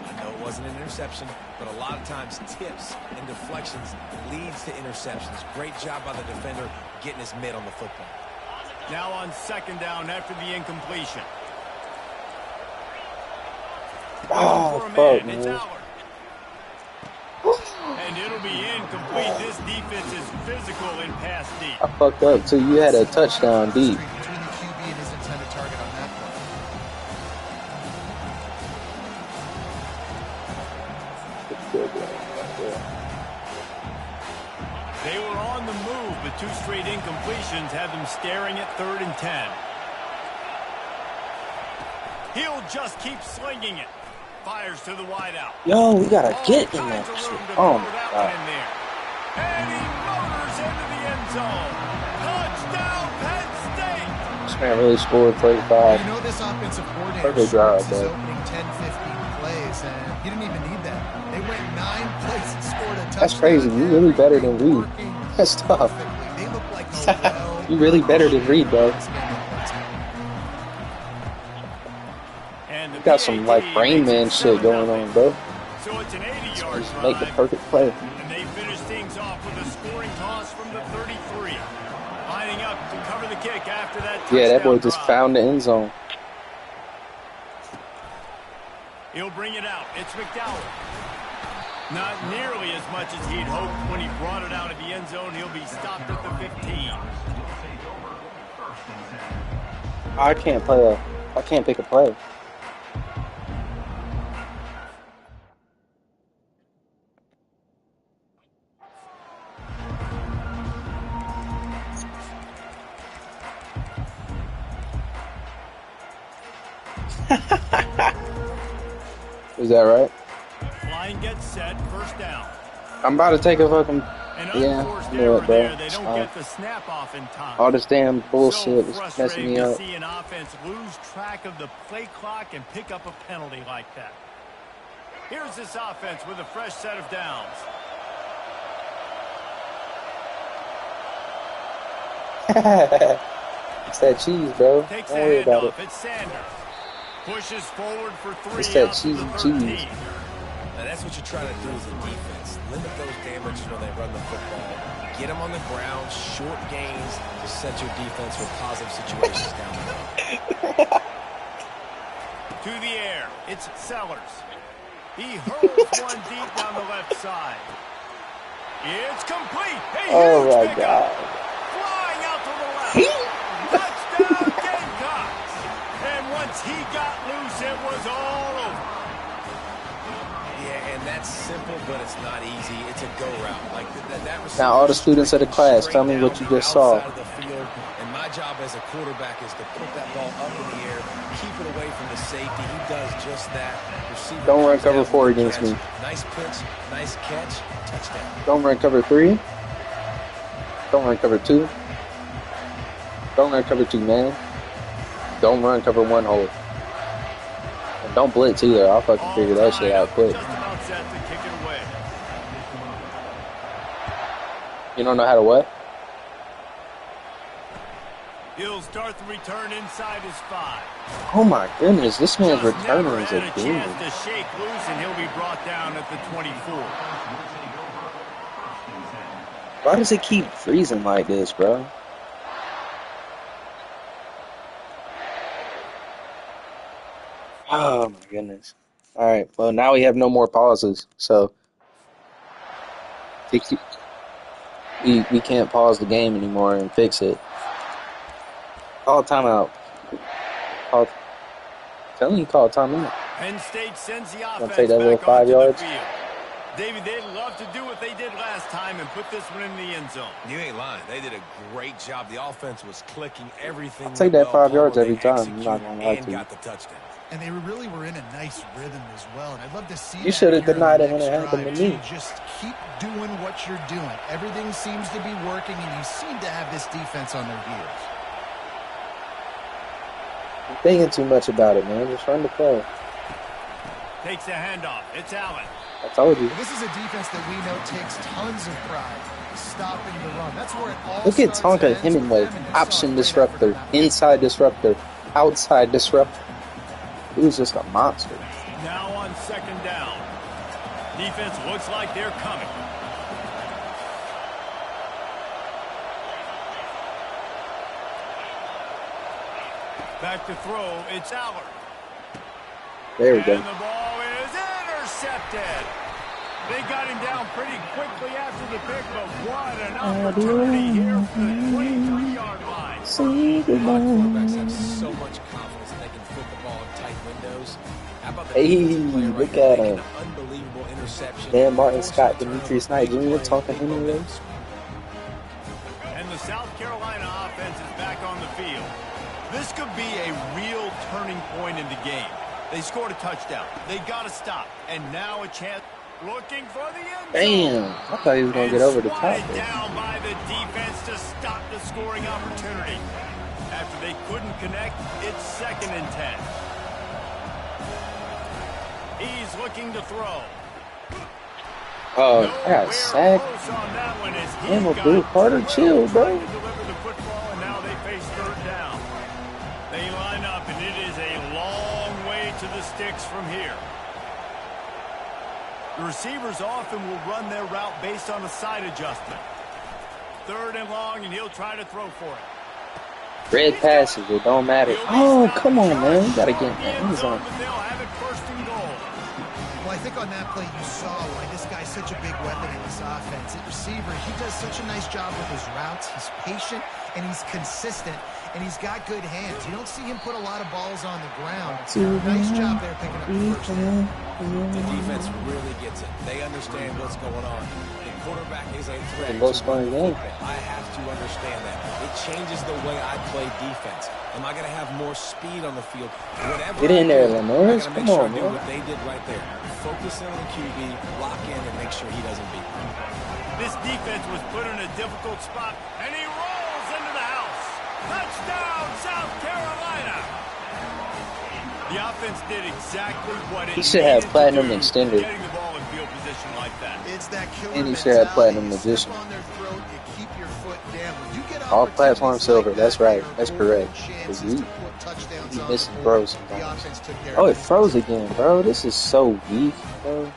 I know it wasn't an interception, but a lot of times tips and deflections leads to interceptions. Great job by the defender getting his mitt on the football. Now on 2nd down after the incompletion. Oh, For a fuck, man, it's man. Allard. And it'll be incomplete. This defense is physical in pass deep. I fucked up too. You had a touchdown deep. Between the QB and his intended target on that play. They were on the move, but 2 straight incompletions have them staring at 3rd and 10. He'll just keep slinging it. Fires to the wideout. Yo, we gotta All get in kinds that of shit. room to Oh throw my that God. one in there. And he motors into the end zone. Touchdown, Penn State. This man really scored 35. You know this offensive coordinator Perfect job, starts his bro. opening 10, 15 plays, and he didn't even need that. They went 9 plays and scored a touchdown. That's crazy. You really better than Reed. Working That's tough. perfectly. They look like a You really better than Reed, bro. well You got some like Rain Man shit going on, bro. So it's an 80-yard Just drive. make the perfect play. And they finish things off with a scoring toss from the 33. Lining up to cover the kick after that touchdown. Yeah, that boy just drive. found the end zone. He'll bring it out. It's McDowell. Not nearly as much as he'd hoped when he brought it out of the end zone. He'll be stopped at the 15. I can't pick a play. Is that right? Line gets set. First down. I'm about to take a fucking An yeah. unforced I know error it, bro. there. They don't get the snap off in time. All this damn bullshit So is messing frustrating me to up. see an offense lose track of the play clock and pick up a penalty like that. Here's this offense with a fresh set of downs. It's that cheese, bro. Takes Don't the worry about handoff. it. It's Sanders. Pushes forward for three. It's that out to cheesy the cheese. 13. Now that's what you're trying to do as a defense. Limit those damages when they run the football. Get them on the ground, short gains to set your defense for positive situations down the road. To the air. It's Sellers. He hurls one deep down the left side. It's complete. A Oh huge my pickup. god. Flying out to the left. Touchdown Gamecocks. And once he got loose, it was all over. Yeah, and that's simple, but it's not easy. It's a go route. Like that Now, all the students of the class, tell me what you just saw. outside of the field, and my job as a quarterback is to put that ball up in the air, keep it away from the safety. He does just that. Receiver Don't run comes cover down 4 with the against catch. me. Nice pitch, nice catch, touchdown. Don't run cover 3. Don't run cover 2. Don't run cover 2, man. Don't run cover 1 hole. And don't blitz either. I'll fucking figure that shit out quick. Just about set to kick it away. You don't know how to what? He'll start the return inside his 5. Oh my goodness, this man's Just returner never is had a a demon. chance to shake loose, and he'll be brought down at the 24. Why does it keep freezing like this, bro? Oh my goodness. Alright, well now we have no more pauses, so we can't pause the game anymore and fix it. Call timeout. Tell me call timeout. Penn State sends the offense take that little back 5 onto yards? the field. David, they'd love to do what they did last time and put this one in the end zone. You ain't lying. They did a great job. The offense was clicking everything. I'll take went that well. 5 yards They every time. I'm executed not gonna lie and to you. got the touchdown. And they really were in a nice rhythm as well. And I'd love to see You that should have here in denied the it when next it happened to drive, me. too. Just keep doing what you're doing. Everything seems to be working, and you seem to have this defense on their heels. I'm thinking too much about it, man. Just run the play. Takes a handoff. It's Allen. I told you. Well, this is a defense that we know takes tons of pride stopping the run. That's where it all Look at starts Tonka and ends with Hemingway. them, and you saw a Option great disruptor. effort tonight. Inside disruptor. Outside disruptor. He was just a monster. Now on second down. Defense looks like they're coming. Back to throw. It's Allard. There we And go. the ball is intercepted. They got him down pretty quickly after the pick, but what an opportunity here from the 23-yard line. See A lot of quarterbacks have goodbye. so much confidence that they can fit the ball in tight windows. How about the Hey, defensive player right look here at making him. an unbelievable interception. Dan Martin, Forcing Scott, a turnover, Demetrius Knight big Jr., play, Tonka big Hemingway. momentum. And the South Carolina offense is back on the field. This could be a real turning point in the game. They scored a touchdown. They got to stop. And now a chance looking for the end zone. Damn. I thought he was going to get over the top swatted there. down by the defense to stop the scoring opportunity. After they couldn't connect, it's 2nd and 10. He's looking to throw. Oh, I got sacked. Close on that one as he Damn, got Blue Carter, through, chill, bro. trying to deliver the football, and now they face 3rd down. They line up, and it is a long way straight to the sticks from here. The receivers often will run their route based on a side adjustment. 3rd and long, and he'll try to throw for it. Red passes, it don't matter. Oh, come on, man. You gotta get in that end zone. But they'll have it 1st and goal. Well, I think on that play you saw why this guy's such a big weapon in this offense. At receiver, he does such a nice job with his routes. He's patient, and he's consistent, and he's got good hands. You don't see him put a lot of balls on the ground. Nice job there picking up the first down. The defense really gets it. They understand what's going on. The quarterback is a threat. I have to understand that. It changes the way I play defense. Am I going to have more speed on the field? Whatever. Get in there, Lenores. Come on, man. What they did right there. Focus in on the QB, lock in, and make sure he doesn't beat them. This defense was put in a difficult spot, and he rolls into the house. Touchdown, South Carolina. The offense did exactly what it He should have platinum to do, extended. getting the ball in field position like that. It's that killer And he should have platinum mentality. magician. Step on their throat, you keep your foot down. When you get All platform opportunities silver. like That's that, right. there are That's golden correct. chances Cause to put touchdowns he on missing the throws board. The sometimes. offense took care Oh, of it froze again, bro. This is so weak, bro.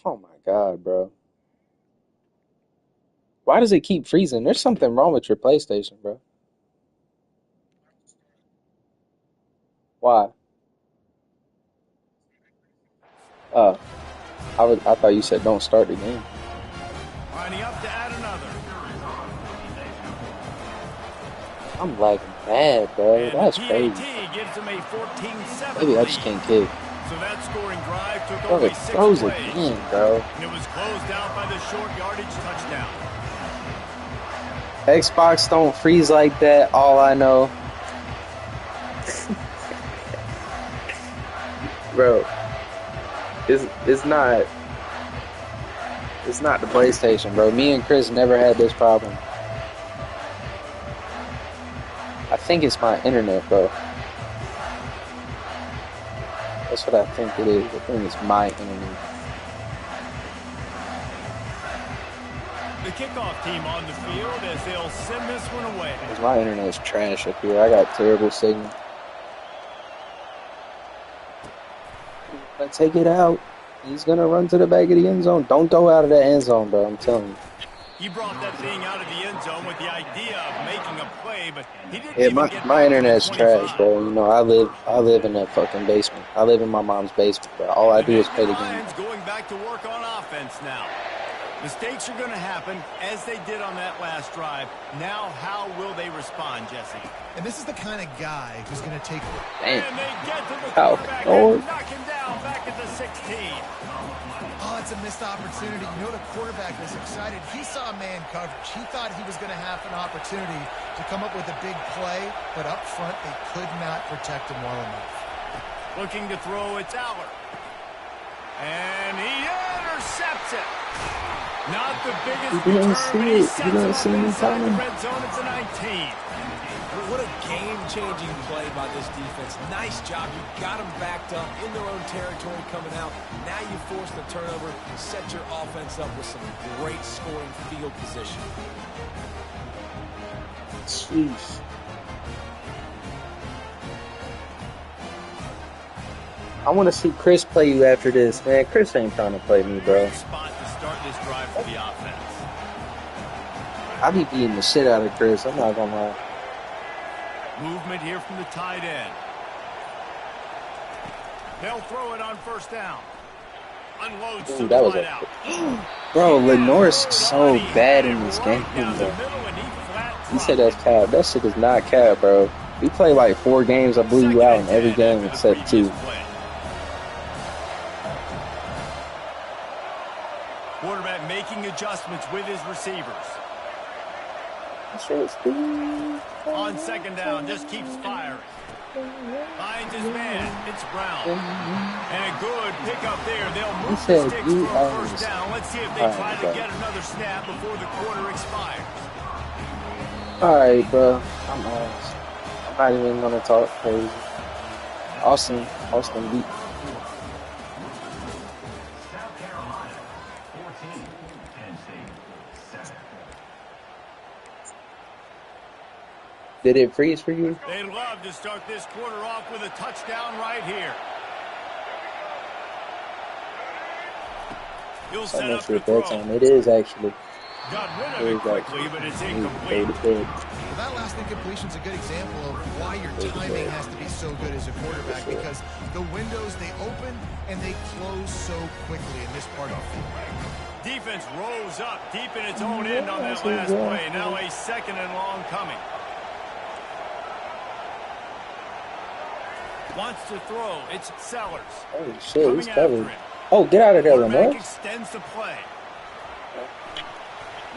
Oh my god, bro. Why does it keep freezing? There's something wrong with your PlayStation, bro. Why? I thought you said don't start the game. Lining up to add another. I'm lagging bad, bro. That's crazy. Gives them a 14-7 Maybe I just can't kick. So that scoring drive took Bro, only it 6 froze plays. again, bro. And it was closed out by the short yardage touchdown. Xbox don't freeze like that, all I know. Bro, it's not the PlayStation, bro. Me and Chris never had this problem. I think it's my internet, bro. That's what I think it is. I think it's my internet. The kickoff team on the field as they'll send this one away. Because my internet's trash up here. I got terrible signal. Let's take it out. He's going to run to the back of the end zone. Don't go out of that end zone, bro. I'm telling you. He brought that thing out of the end zone with the idea of making a play, but he didn't Yeah, even get my internet's 25. trash, bro. You know, I live in that fucking basement. I live in my mom's basement, bro. All I do is play the game. Lions going back to work on offense now. Mistakes are going to happen, as they did on that last drive. Now, how will they respond, Jesse? And this is the kind of guy who's going to take it. Damn. And they get to the Oh, quarterback Lord. and knock him down back at the 16. Oh, it's a missed opportunity. You know the quarterback was excited. He saw man coverage. He thought he was going to have an opportunity to come up with a big play, but up front they could not protect him well enough. Looking to throw, it's Aller. And he intercepts it. Not the biggest You didn't return, see but he it. sets You didn't up see me inside the coming. red zone at the 19. What a game-changing play by this defense. Nice job. You got them backed up in their own territory coming out. Now you force the turnover, set your offense up with some great scoring field position. Jeez. I want to see Chris play you after this, man. Chris ain't trying to play me, bro. Spot to start this drive for the offense. I be beating the shit out of Chris. I'm not gonna lie. Movement here from the tight end. They'll throw it on first down. Unloads Ooh, to that the was wide a out. bro. Lenore's so bad in this game, Down the bro. middle, and he flat You said dropped that's cap. That shit is not cap, bro. We play like 4 games. I blew you out in every game except 2. Quarterback making adjustments with his receivers. On second down, just keeps firing. Finds his man. It's Brown. And a good pickup there. They'll move the sticks for a first down. Let's see if they try to get another snap before the quarter expires. Alright, bro. I'm not even gonna talk crazy. Austin beat. South Carolina, 14. Penn State, 7. Did it freeze for you? They'd love to start this quarter off with a touchdown right here. He'll set up the throw. It is actually. Got rid of it quickly, but it's incomplete. Well, that last incompletion is a good example of why your timing has to be so good as a quarterback, because the windows, they open and they close so quickly in this part of the field. Defense rose up deep in its own end on that last play. Now a second and long coming. Wants to throw. It's Sellers. Oh, shit. He's covered. Oh, get out of there, Lamar. Extends the play.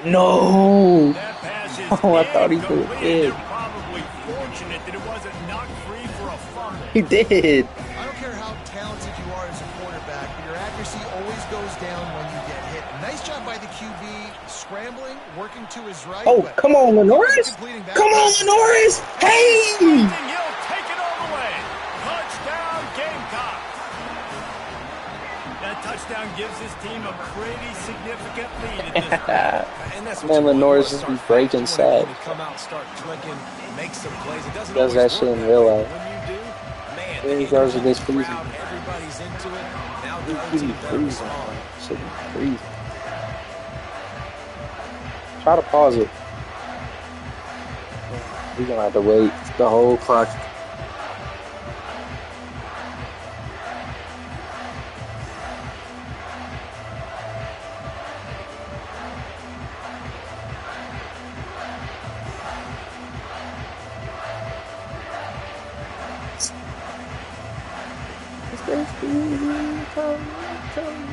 No. That pass is Oh, I thought he threw it. They're probably fortunate that it wasn't knocked free for a fumble. He did. I don't care how talented you are as a quarterback, but your accuracy always goes down when you get hit. Nice job by the QB, scrambling, working to his right. Oh, come on, Lenoris. Come on, Lenoris. Hey. He'll take it all the way. Touchdown, Gamecock. That touchdown gives his team a pretty significant lead at this point. And that's Man, Lenoris just be breaking sad. Come out, start clicking, make some plays. It doesn't does that shit in real life. When you do, man, Then he goes against freezing. everybody's into it. Now the other He's team better freezing. respond. Shit be freezing. Try to pause it. We're gonna have to wait the whole clock.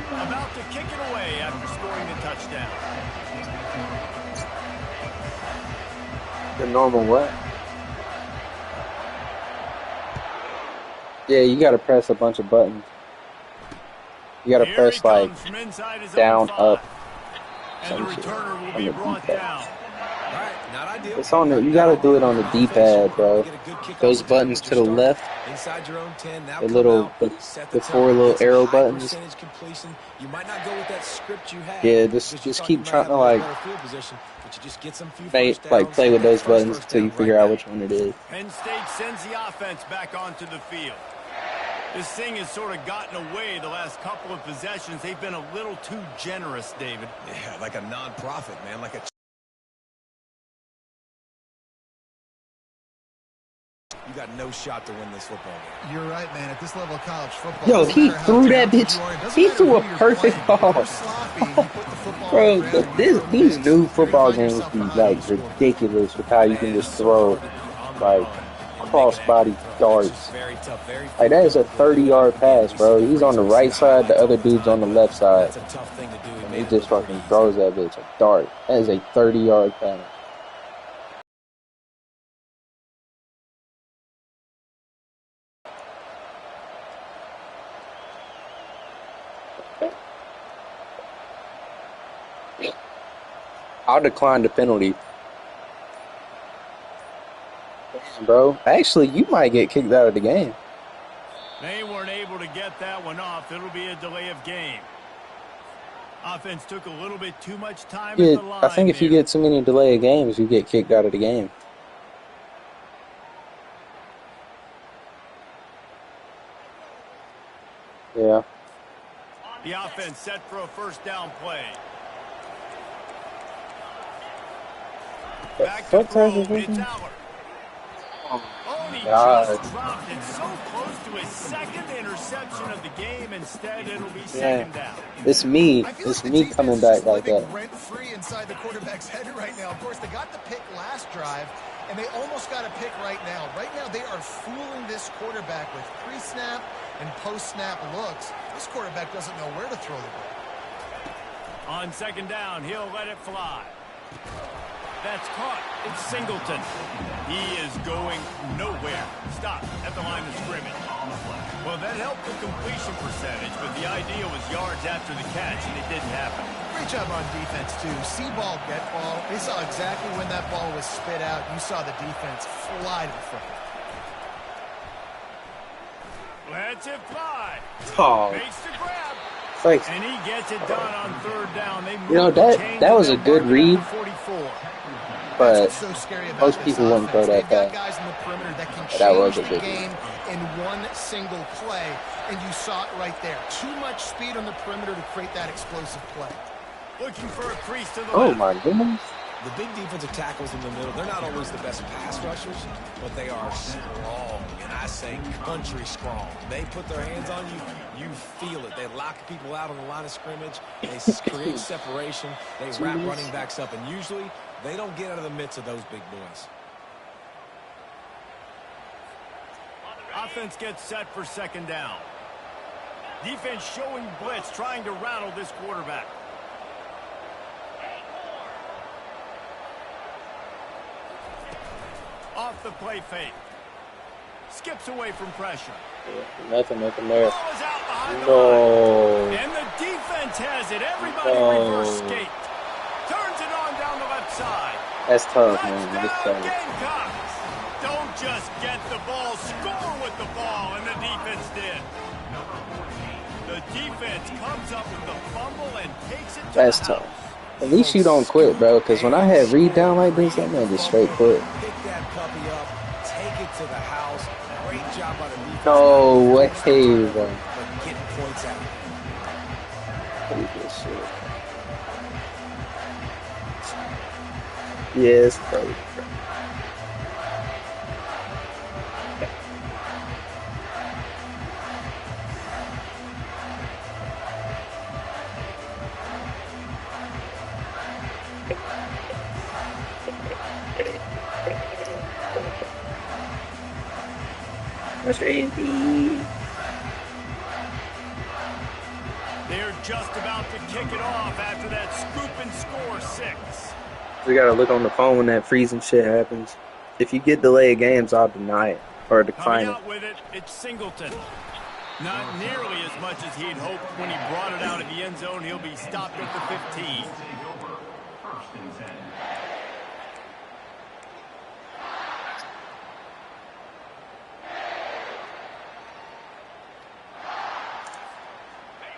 About to kick it away after scoring a touchdown. The normal what? Yeah, you gotta press a bunch of buttons. You gotta press like down, up. And the returner will be brought down. It's on the. You gotta do it on the D-pad, bro. Those buttons to the left, Inside your own 10, now the little, the four little arrow buttons. You might not go with that script you have. Yeah, just keep trying to like play with those buttons until you figure out which one it is. Penn State sends the offense back onto the field. This thing has sort of gotten away the last couple of possessions. They've been a little too generous, David. Yeah, like a non-profit, man, like a. You got no shot to win this football game. You're right, man. At this level of college football, Yo, he threw that bitch. He threw a perfect ball. Bro, these new football games be like ridiculous with how you can just throw like cross-body darts. Like that is a 30-yard pass, bro. He's on the right side, the other dude's on the left side. That's a tough thing to do, And man. he just fucking throws that bitch a dart. That is a 30-yard pass. I'll decline the penalty. Bro, actually, you might get kicked out of the game. They weren't able to get that one off. It'll be a delay of game. Offense took a little bit too much time at the line. I think if you get too many delay of games, you get kicked out of the game. Yeah. The offense set for a first down play. Back to throw. It's Aller. Oh, he just dropped it so close to his second interception of the game. Instead, it'll be second down. It's me. It's me coming back like that. Rent-free inside the quarterback's head right now. Of course, they got the pick last drive, and they almost got a pick right now. Right now, they are fooling this quarterback with pre-snap and post-snap looks. This quarterback doesn't know where to throw the ball. On second down, he'll let it fly. That's caught. It's Singleton. He is going nowhere. Stop at the line of scrimmage. Well, that helped the completion percentage, but the idea was yards after the catch, and it didn't happen. Great job on defense, too. See ball, get ball. They saw exactly when that ball was spit out. You saw the defense fly to the football. Lets it fly. Oh. Makes the grab. It's like, And he gets it done on third down. They you know, move the chains that and was a they'll good mark it at read, the 44. That's but what's so scary about most this people wouldn't throw offense. that They've got pass. guys in the perimeter that can But that was change a the good read. game in one single play, and you saw it right there. Too much speed on the perimeter to create that explosive play. Looking for a crease to the Oh left. my goodness. The big defensive tackles in the middle, they're not always the best pass rushers, but they are strong, and I say country strong. They put their hands on you, you feel it. They lock people out on the line of scrimmage. They create separation. They wrap running backs up, and usually they don't get out of the midst of those big boys. Offense gets set for second down. Defense showing blitz, trying to rattle this quarterback. Off the play fake. Skips away from pressure. Nothing there. Ball is out behind the No. line. And the defense has it. Everybody reverse skate. Turns it on down the left side. That's tough, man. That's Touchdown, tough. Gamecocks. Don't just get the ball, score with the ball, and the defense did. The defense comes up with the fumble and takes it to That's the tough. house. At least you don't quit, bro. Because when I had read down like this, that man just straight quit. Pick that puppy up, take it to the house. Great job by the defense. No way, bro. But getting points out. Hate this shit. Yes, bro. That's crazy. They're just about to kick it off after that scoop and score 6. We gotta look on the phone when that freezing shit happens. If you get delayed games, I'll deny it or decline Coming it. out with it, it's Singleton. Not nearly as much as he'd hoped when he brought it out of the end zone. He'll be stopped at the 15. First and 10.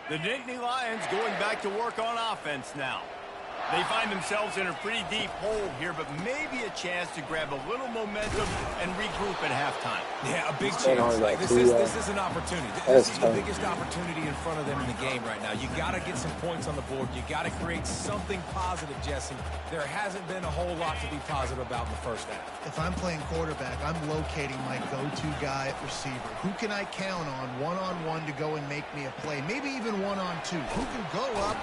The Nittany Lions going back to work on offense now. They find themselves in a pretty deep hole here, but maybe a chance to grab a little momentum and regroup at halftime. Yeah, a big Staying chance. on like This 2 is an opportunity. That's This is the tough. biggest opportunity in front of them in the game right now. You got to get some points on the board. You got to create something positive, Jesse. There hasn't been a whole lot to be positive about in the first half. If I'm playing quarterback, I'm locating my go-to guy at receiver. Who can I count on one-on-one to go and make me a play? Maybe even one-on-two. Who can go up,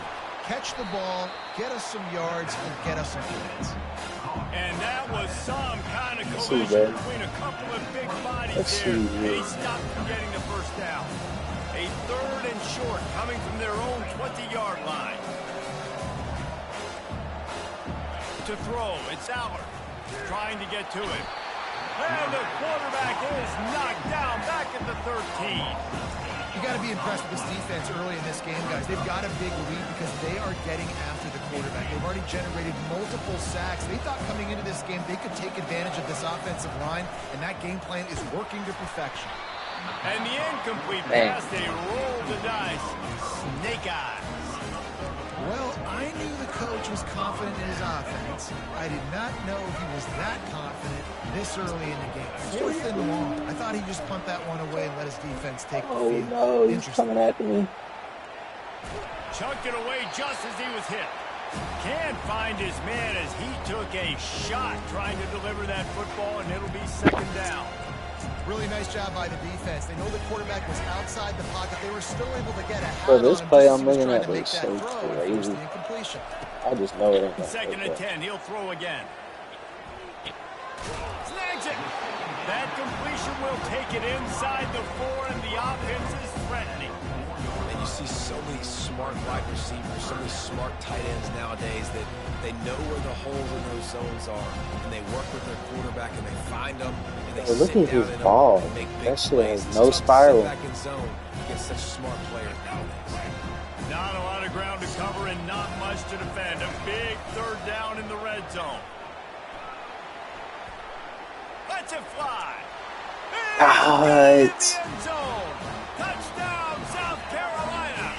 catch the ball, get us some yards, and get us some points? And that was some kind of see, collision bro. between a couple of big bodies Let's there. see, They bro. stopped from getting the first down. A 3rd and short coming from their own 20-yard line. To throw, it's Allard trying to get to him. And the quarterback is knocked down back at the 13. You got to be impressed with this defense early in this game, guys. They've got a big lead because they are getting after the quarterback. They've already generated multiple sacks. They thought coming into this game they could take advantage of this offensive line, and that game plan is working to perfection. And the incomplete Man. pass, they roll the dice. Snake eyes. Well, I knew the coach was confident in his offense. I did not know he was that confident this early in the game. 4th and long. I thought he'd just punt that one away and let his defense take the Oh field. no, he's Interesting. coming after me. Chucked it away just as he was hit. Can't find his man as he took a shot trying to deliver that football, and it'll be second down. Really nice job by the defense. They know the quarterback was outside the pocket. They were still able to get a hat Bro, on this him play just as I'm he was looking trying at to make looks that so throw and force crazy. the incompletion. I just know it ain't gonna Second work and out. 10. He'll throw again. Snags it. That completion will take it inside the 4, and the offense is threatening. And you see so many smart wide receivers, so many smart tight ends nowadays that they know where the holes in those zones are, and they work with their quarterback, and they find them, and they Bro, look sit at down his in ball. them and make big That shit plays. has It's no tough to sit spiral. back in zone against such smart players nowadays. Not a lot of ground to cover and not much to defend. A big 3rd down in the red zone. Let's it fly. God. In the end zone. Touchdown, South Carolina.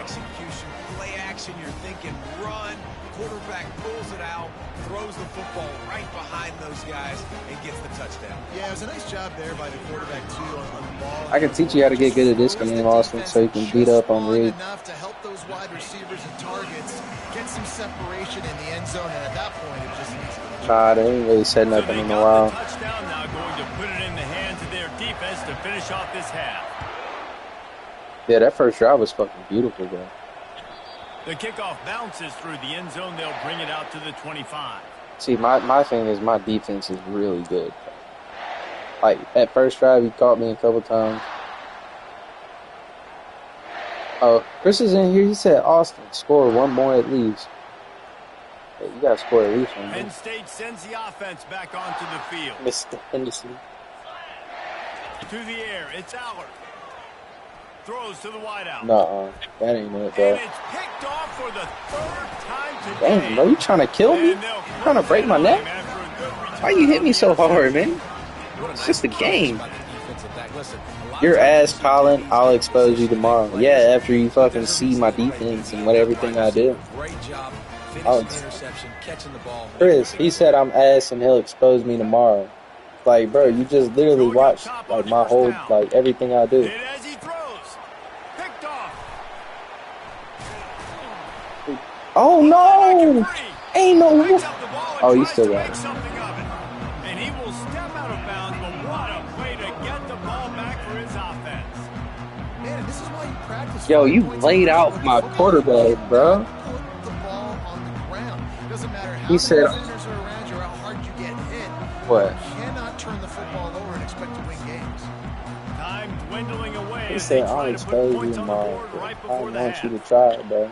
execution, play action, you're thinking run. Quarterback pulls it out, throws the football right behind those guys, and gets the touchdown. Yeah, it was a nice job there by the quarterback, too, on the ball. I can teach you how to get good at this game, Austin, so you can beat up on Reed. Enough to help those wide receivers and targets get some separation in the end zone, and at that point, it just needs to... Nah, they ain't really said nothing in a while. Touchdown, now going to put it in the hands of their defense to finish off this half. Yeah, that first drive was fucking beautiful, bro. The kickoff bounces through the end zone. They'll bring it out to the 25. See, my thing is my defense is really good. Like, that first drive, he caught me a couple times. Oh, Chris is in here. He said, Austin, score one more at least. Hey, you got to score at least one more. Penn State sends the offense back onto the field. Mr. Henderson. To the air, it's Allard. Throws to the wideout. Nuh-uh. That ain't it, bro. And it's picked off for the third time today. Damn, bro, you trying to kill me? You trying to break my neck? Why you hit me so hard, man? It's just a game. Your ass, Colin, I'll expose you tomorrow. Yeah, after you fucking see my defense and what everything I do. Chris, he said I'm ass and he'll expose me tomorrow. Like, bro, you just literally watched like my whole, like, everything I do. Oh no! Ain't no. Oh, you still got it. And he will step out of bounds, but what a way to get the ball back for his offense. Man, this is why you practice. Yo, you laid out my quarterback, bro. Put the ball on the ground. Doesn't matter how He said, many defenders are around you or how hard you get hit. What? You cannot turn the football over and expect to win games. Time dwindling away. He said, I'll expose you tomorrow. I want you to try it, bro.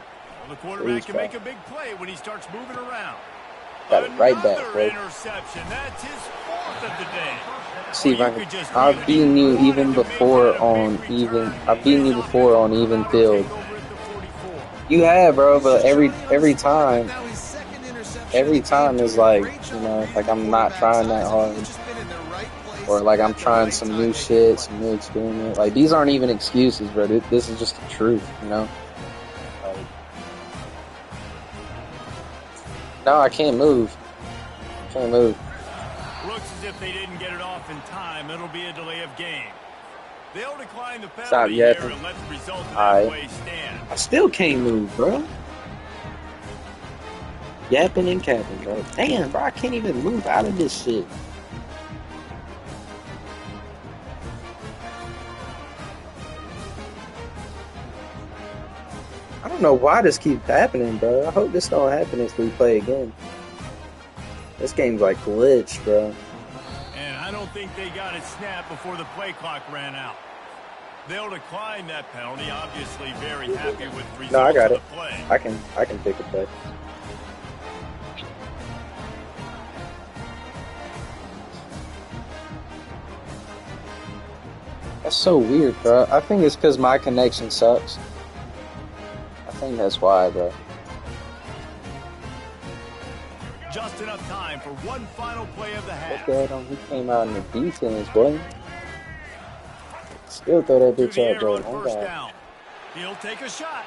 The quarterback can make a big play when he starts moving around. Got it right back, bro. Interception. That's his fourth of the day. See, I've beaten you even before on even. I've beaten you before on even field. You have, bro, but every time is like, you know, like I'm not trying that hard, or like I'm trying some new shit, some new experiment. Like these aren't even excuses, bro. This is just the truth, you know. No, I can't move. Can't move. Looks as if they didn't get it off in time. It'll be a delay of game. They'll decline the Stop penalty here yapping. and let the result of that way stand. I still can't move, bro. Yapping and capping, bro. Damn, bro, I can't even move out of this shit. I don't know why this keeps happening, bro. I hope this don't happen if we play again. This game's like glitched, bro. And I don't think they got it snapped before the play clock ran out. They'll decline that penalty. Obviously, very happy with the result. No, I got of it. the play. I can pick a play. That's so weird, bro. I think it's because my connection sucks. I think that's why, bro. Just enough time for one final play of the half. Look at him. He came out in the defense, boy. Still throw that bitch out, bro. Oh, God. He'll take a shot.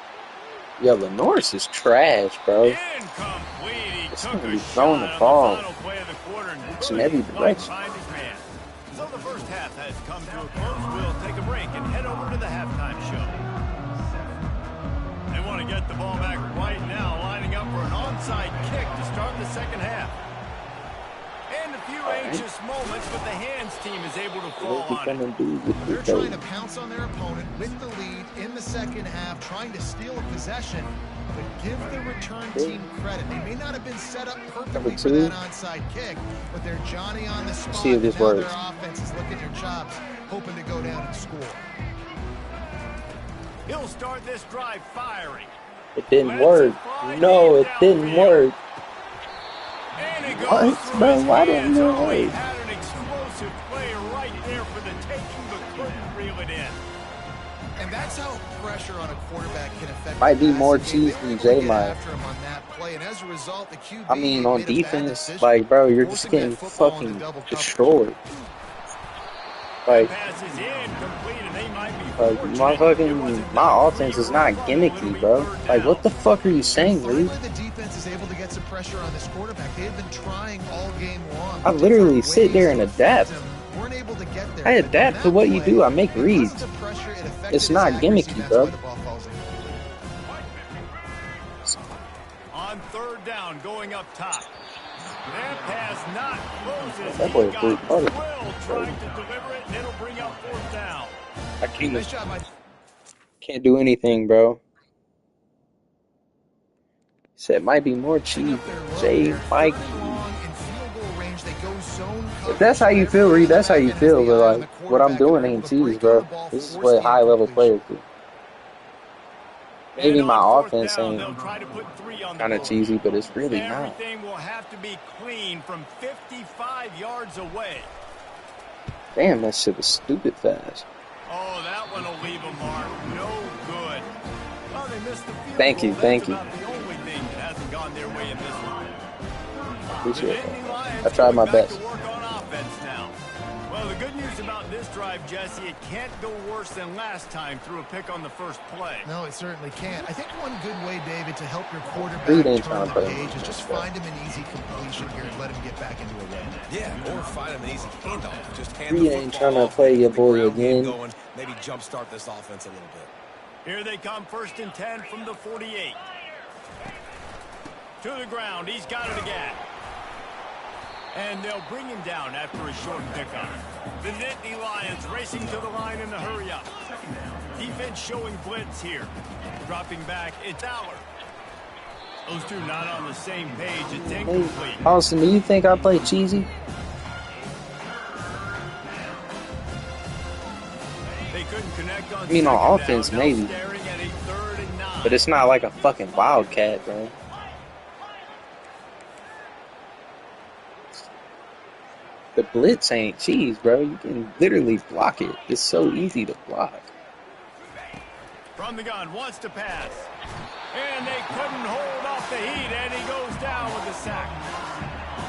Yo, Lenore's is trash, bro. Incomplete. He It's took gonna be a throwing shot the on ball. final play of the quarter and It's in really every couldn't direction. find his man. So the first half has come to a close. We'll take a break and head over to the halftime show. They want to get the ball back right now, lining up for an onside kick to start the second half. And a few anxious moments, but the hands team is able to fall on it. They're trying to pounce on their opponent with the lead in the second half, trying to steal a possession, but give the return team credit. They may not have been set up perfectly for that onside kick, but they're Johnny on the spot. See if this now works. their offense is licking their chops, hoping to go down and score. He'll start this drive firing. It didn't work. No, it didn't work. And it What? goes through Bro, his why didn't hands. it Oh, he work? had an explosive play right there for the taking, but couldn't reel it in. And that's how pressure on a quarterback can affect. Might be more passing game. cheese They than were able to J get might. after him on that play, and as a result, the QB I mean, on made a bad defense, decision, like, bro, you're just forcing that getting football into fucking double coverage. destroyed. Like, Pass is incomplete, and they might be my offense is not gimmicky, bro. Like, what the fuck are you saying, Reed? Finally, the defense is able to get some pressure on this quarterback. They have been trying all game long. I literally sit there and adapt. Weren't able to get there. I adapt to what you do. I make reads. It's not gimmicky, bro. On third down, going up top. That pass not closes. That boy He got brute. Will trying to deliver it, and it'll bring up fourth down. I can't do anything, bro. Said might be more cheap. J. Mike. If that's how you feel, Reed, that's how you feel. But like, what I'm doing ain't cheese, bro. This is what high level players do. Maybe my offense ain't kind of cheesy, but it's really not. Everything will have to be clean from 55 yards away. Damn, that shit was stupid fast. Oh, that one will leave a mark. No good. Well, they missed the field Thank you, goal. thank you. That's about the only thing that hasn't gone their way in this one. Appreciate that. I tried my best. To work on offense now. Well, the good news about this drive, Jesse, it can't go worse than last time through a pick on the first play. No, it certainly can't. I think one good way, David, to help your quarterback turn the page is just find him an easy completion here and let him get back into a run. Yeah, or find him an easy handoff. Just hand Reed the ain't football trying to off, play your get the boy ground game again. going, maybe jumpstart this offense a little bit. Here they come, 1st and 10 from the 48. To the ground, he's got it again. And they'll bring him down after a short pickup. The Nittany Lions racing to the line in a hurry-up. Defense showing blitz here. Dropping back, it's Aller. Those two not on the same page. It's incomplete. Austin, do you think I play cheesy? They couldn't connect on I mean, on second offense, down. maybe. Now staring at a 3rd and 9. But it's not like a fucking wildcat, bro. The blitz ain't cheese, bro. You can literally block it. It's so easy to block. From the gun, wants to pass. And they couldn't hold off the heat, and he goes down with a sack.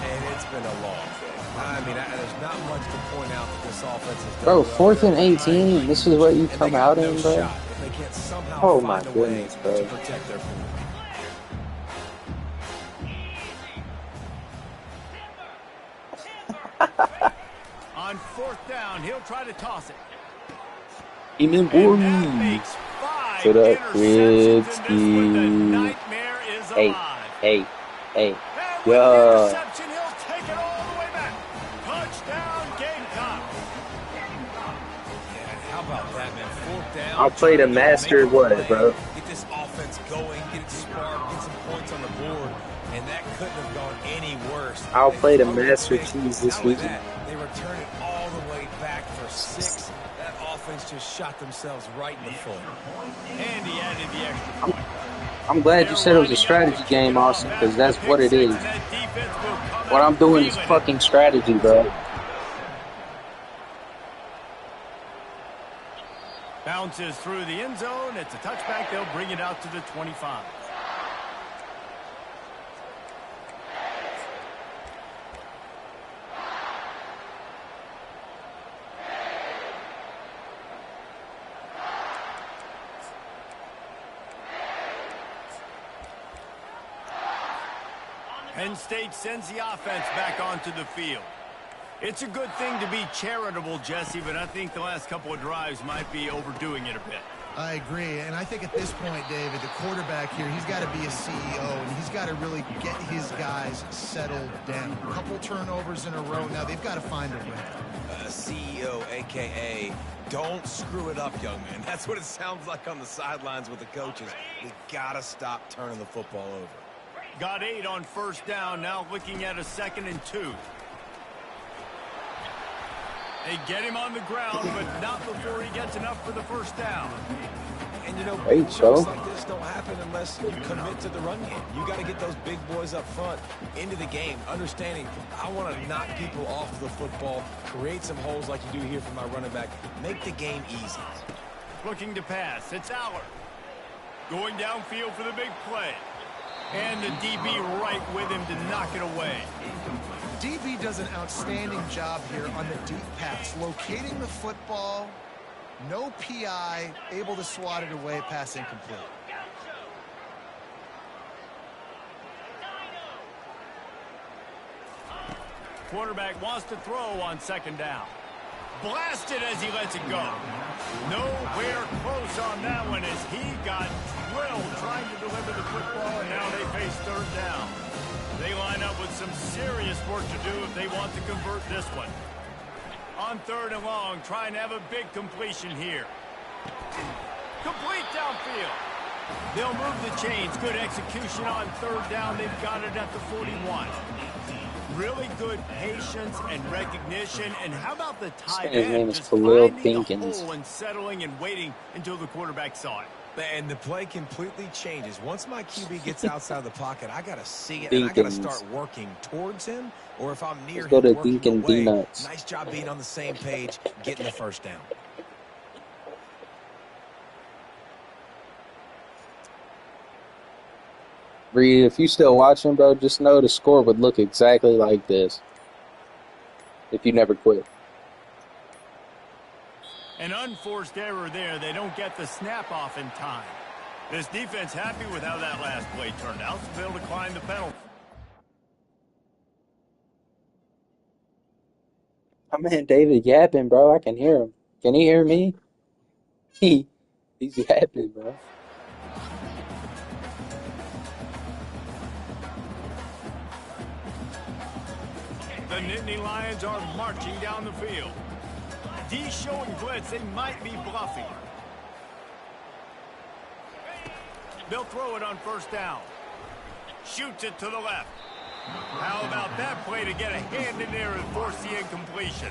And it's been a long day. I mean, there's not much to point out that this offense has done. Bro, 4th and 18, this is what you come out in, bro? If they can't somehow Oh my find a way goodness, bro. to protect their point. On 4th down, he'll try to toss it. Even And that makes 5 Shut up, interceptions in this one. The Kritzky. nightmare is Hey, alive. hey. And with the Yeah. interception, he'll take it all the way back. Touchdown, Gamecocks. Yeah, how about that, man? 4th down. I'll play the master what, bro? Get this offense going, get it sparked, get some points on the board, and that couldn't have gone any worse. I'll They play the throw it master big. cheese this Not only weekend. that, they return it all the way back for 6. That offense just shot themselves right in the foot. And he added the extra point. I'm glad you said it was a strategy game, Austin, because that's what it is. What I'm doing is fucking strategy, bro. Bounces through the end zone. It's a touchback. They'll bring it out to the 25. Penn State sends the offense back onto the field. It's a good thing to be charitable, Jesse, but I think the last couple of drives might be overdoing it a bit. I agree, and I think at this point, David, the quarterback here, he's got to be a CEO, and he's got to really get his guys settled down. A couple turnovers in a row. Now they've got to find a rhythm. CEO, a.k.a. don't screw it up, young man. That's what it sounds like on the sidelines with the coaches. We got to stop turning the football over. Got 8 on 1st down, now looking at a 2nd and 2. They get him on the ground, but not before he gets enough for the 1st down. And, you know, Hey, shows bro. like this don't happen unless you commit to the run game. You got to get those big boys up front into the game, understanding I want to knock people off the football, create some holes like you do here for my running back, make the game easy. Looking to pass, it's Aller. Going downfield for the big play. And the DB right with him to knock it away. DB does an outstanding job here on the deep pass, locating the football, no PI, able to swat it away, pass incomplete. Quarterback wants to throw on second down. Blasted as he lets it go. Nowhere close on that one as he got drilled trying to deliver the football, and now they face third down. They line up with some serious work to do if they want to convert this one. On third and long, trying to have a big completion here. Complete downfield. They'll move the chains. Good execution on third down. They've got it at the 41. Really good patience and recognition. And how about the tight end just finding the hole and settling and waiting until the quarterback saw it. And the play completely changes. Once my QB gets outside of the pocket, I got to see it, and I got to start working towards him, or if I'm near him, working away. Nice job being on the same page, getting the first down. Reed, if you still watching, bro, just know the score would look exactly like this if you never quit. An unforced error there. They don't get the snap off in time. This defense happy with how that last play turned out, so they'll decline the penalty. My man David yapping, bro. I can hear him. Can he hear me? He's yapping, bro. The Nittany Lions are marching down the field. D showing blitz. They might be bluffing. They'll throw it on first down. Shoots it to the left. How about that play to get a hand in there and force the incompletion?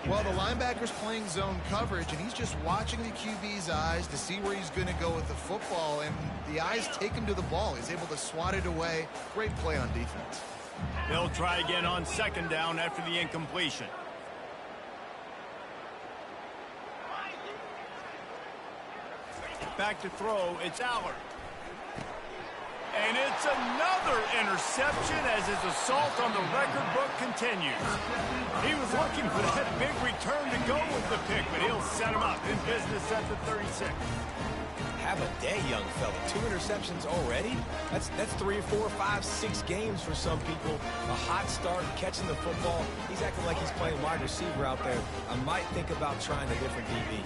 Well, the linebacker's playing zone coverage, and he's just watching the QB's eyes to see where he's going to go with the football, and the eyes take him to the ball. He's able to swat it away. Great play on defense. They'll try again on second down after the incompletion. Back to throw. It's Allard. And it's another interception as his assault on the record book continues. He was looking for that big return to go with the pick, but he'll set him up in business at the 36. Have a day, young fella. 2 interceptions already? That's 3, 4, 5, 6 games for some people. A hot start, catching the football. He's acting like he's playing wide receiver out there. I might think about trying a different DB.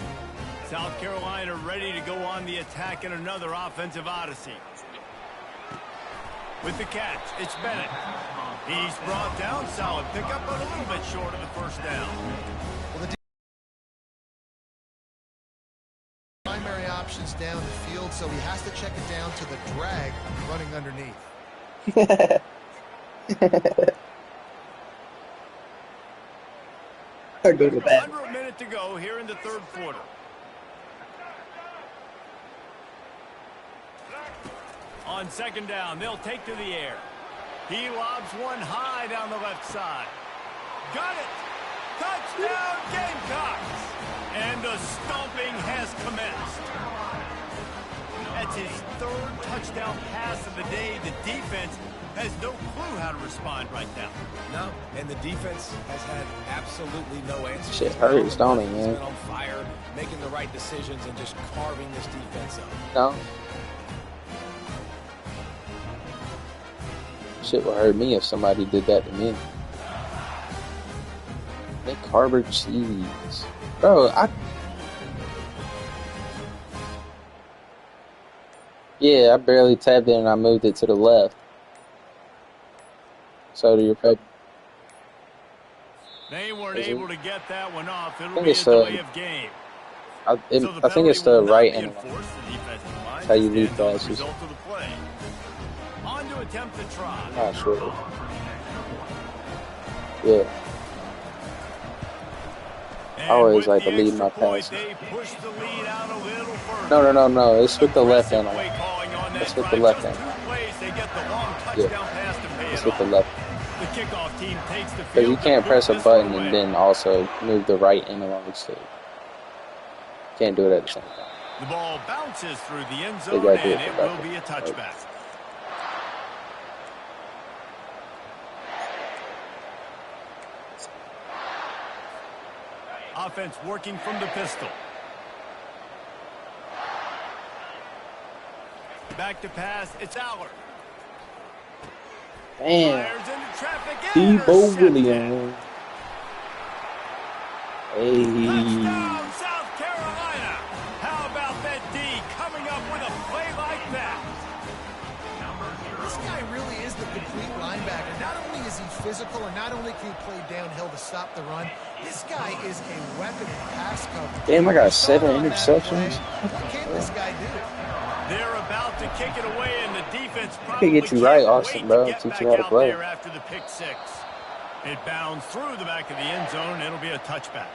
South Carolina ready to go on the attack in another offensive odyssey. With the catch, it's Bennett. He's brought down, solid pickup, but a little bit short of the first down. Well, the primary options down the field, so he has to check it down to the drag running underneath. I go to that. Under a minute to go here in the third quarter. On second down, they'll take to the air. He lobs one high down the left side. Got it! Touchdown, Gamecocks! And the stomping has commenced. That's his third touchdown pass of the day. The defense has no clue how to respond right now. No, and the defense has had absolutely no answer. Shit hurts, don't it, man? He's been on fire, making the right decisions, and just carving this defense up. No. Shit would hurt me if somebody did that to me. Nick Carver cheese. Bro, Yeah, I barely tapped it and I moved it to the left. So do your paper. They weren't able to get that one off. It'll be a delay of game. I think it's the right end. That's how you lead passes. On to attempt the try. Not sure. Yeah. I always like to lead my passes. No. It's with the left hand. It's with the left hand. Yeah. It's with the left. Because you can't press a button and then also move the right analog stick. Can't do it at the same time. The ball bounces through the end zone and it will be a touchback. offense working from the pistol. Back to pass, it's Aller. Damn. Fires into traffic and Debo intercepted. Williams. Hey. Touchdown, South Carolina. How about that D coming up with a play like that? This guy really is the complete linebacker. Not only is he physical and not only can he play downhill to stop the run, this guy is a weapon in pass coverage. Damn, I got We saw it 7 on that interceptions. play. What can this guy do? They're about to kick it away, and the defense I probably could get you right, can't Austin, wait bro. to get Teach back you how to out play. there after the pick six. It bounds through the back of the end zone, and it'll be a touchback.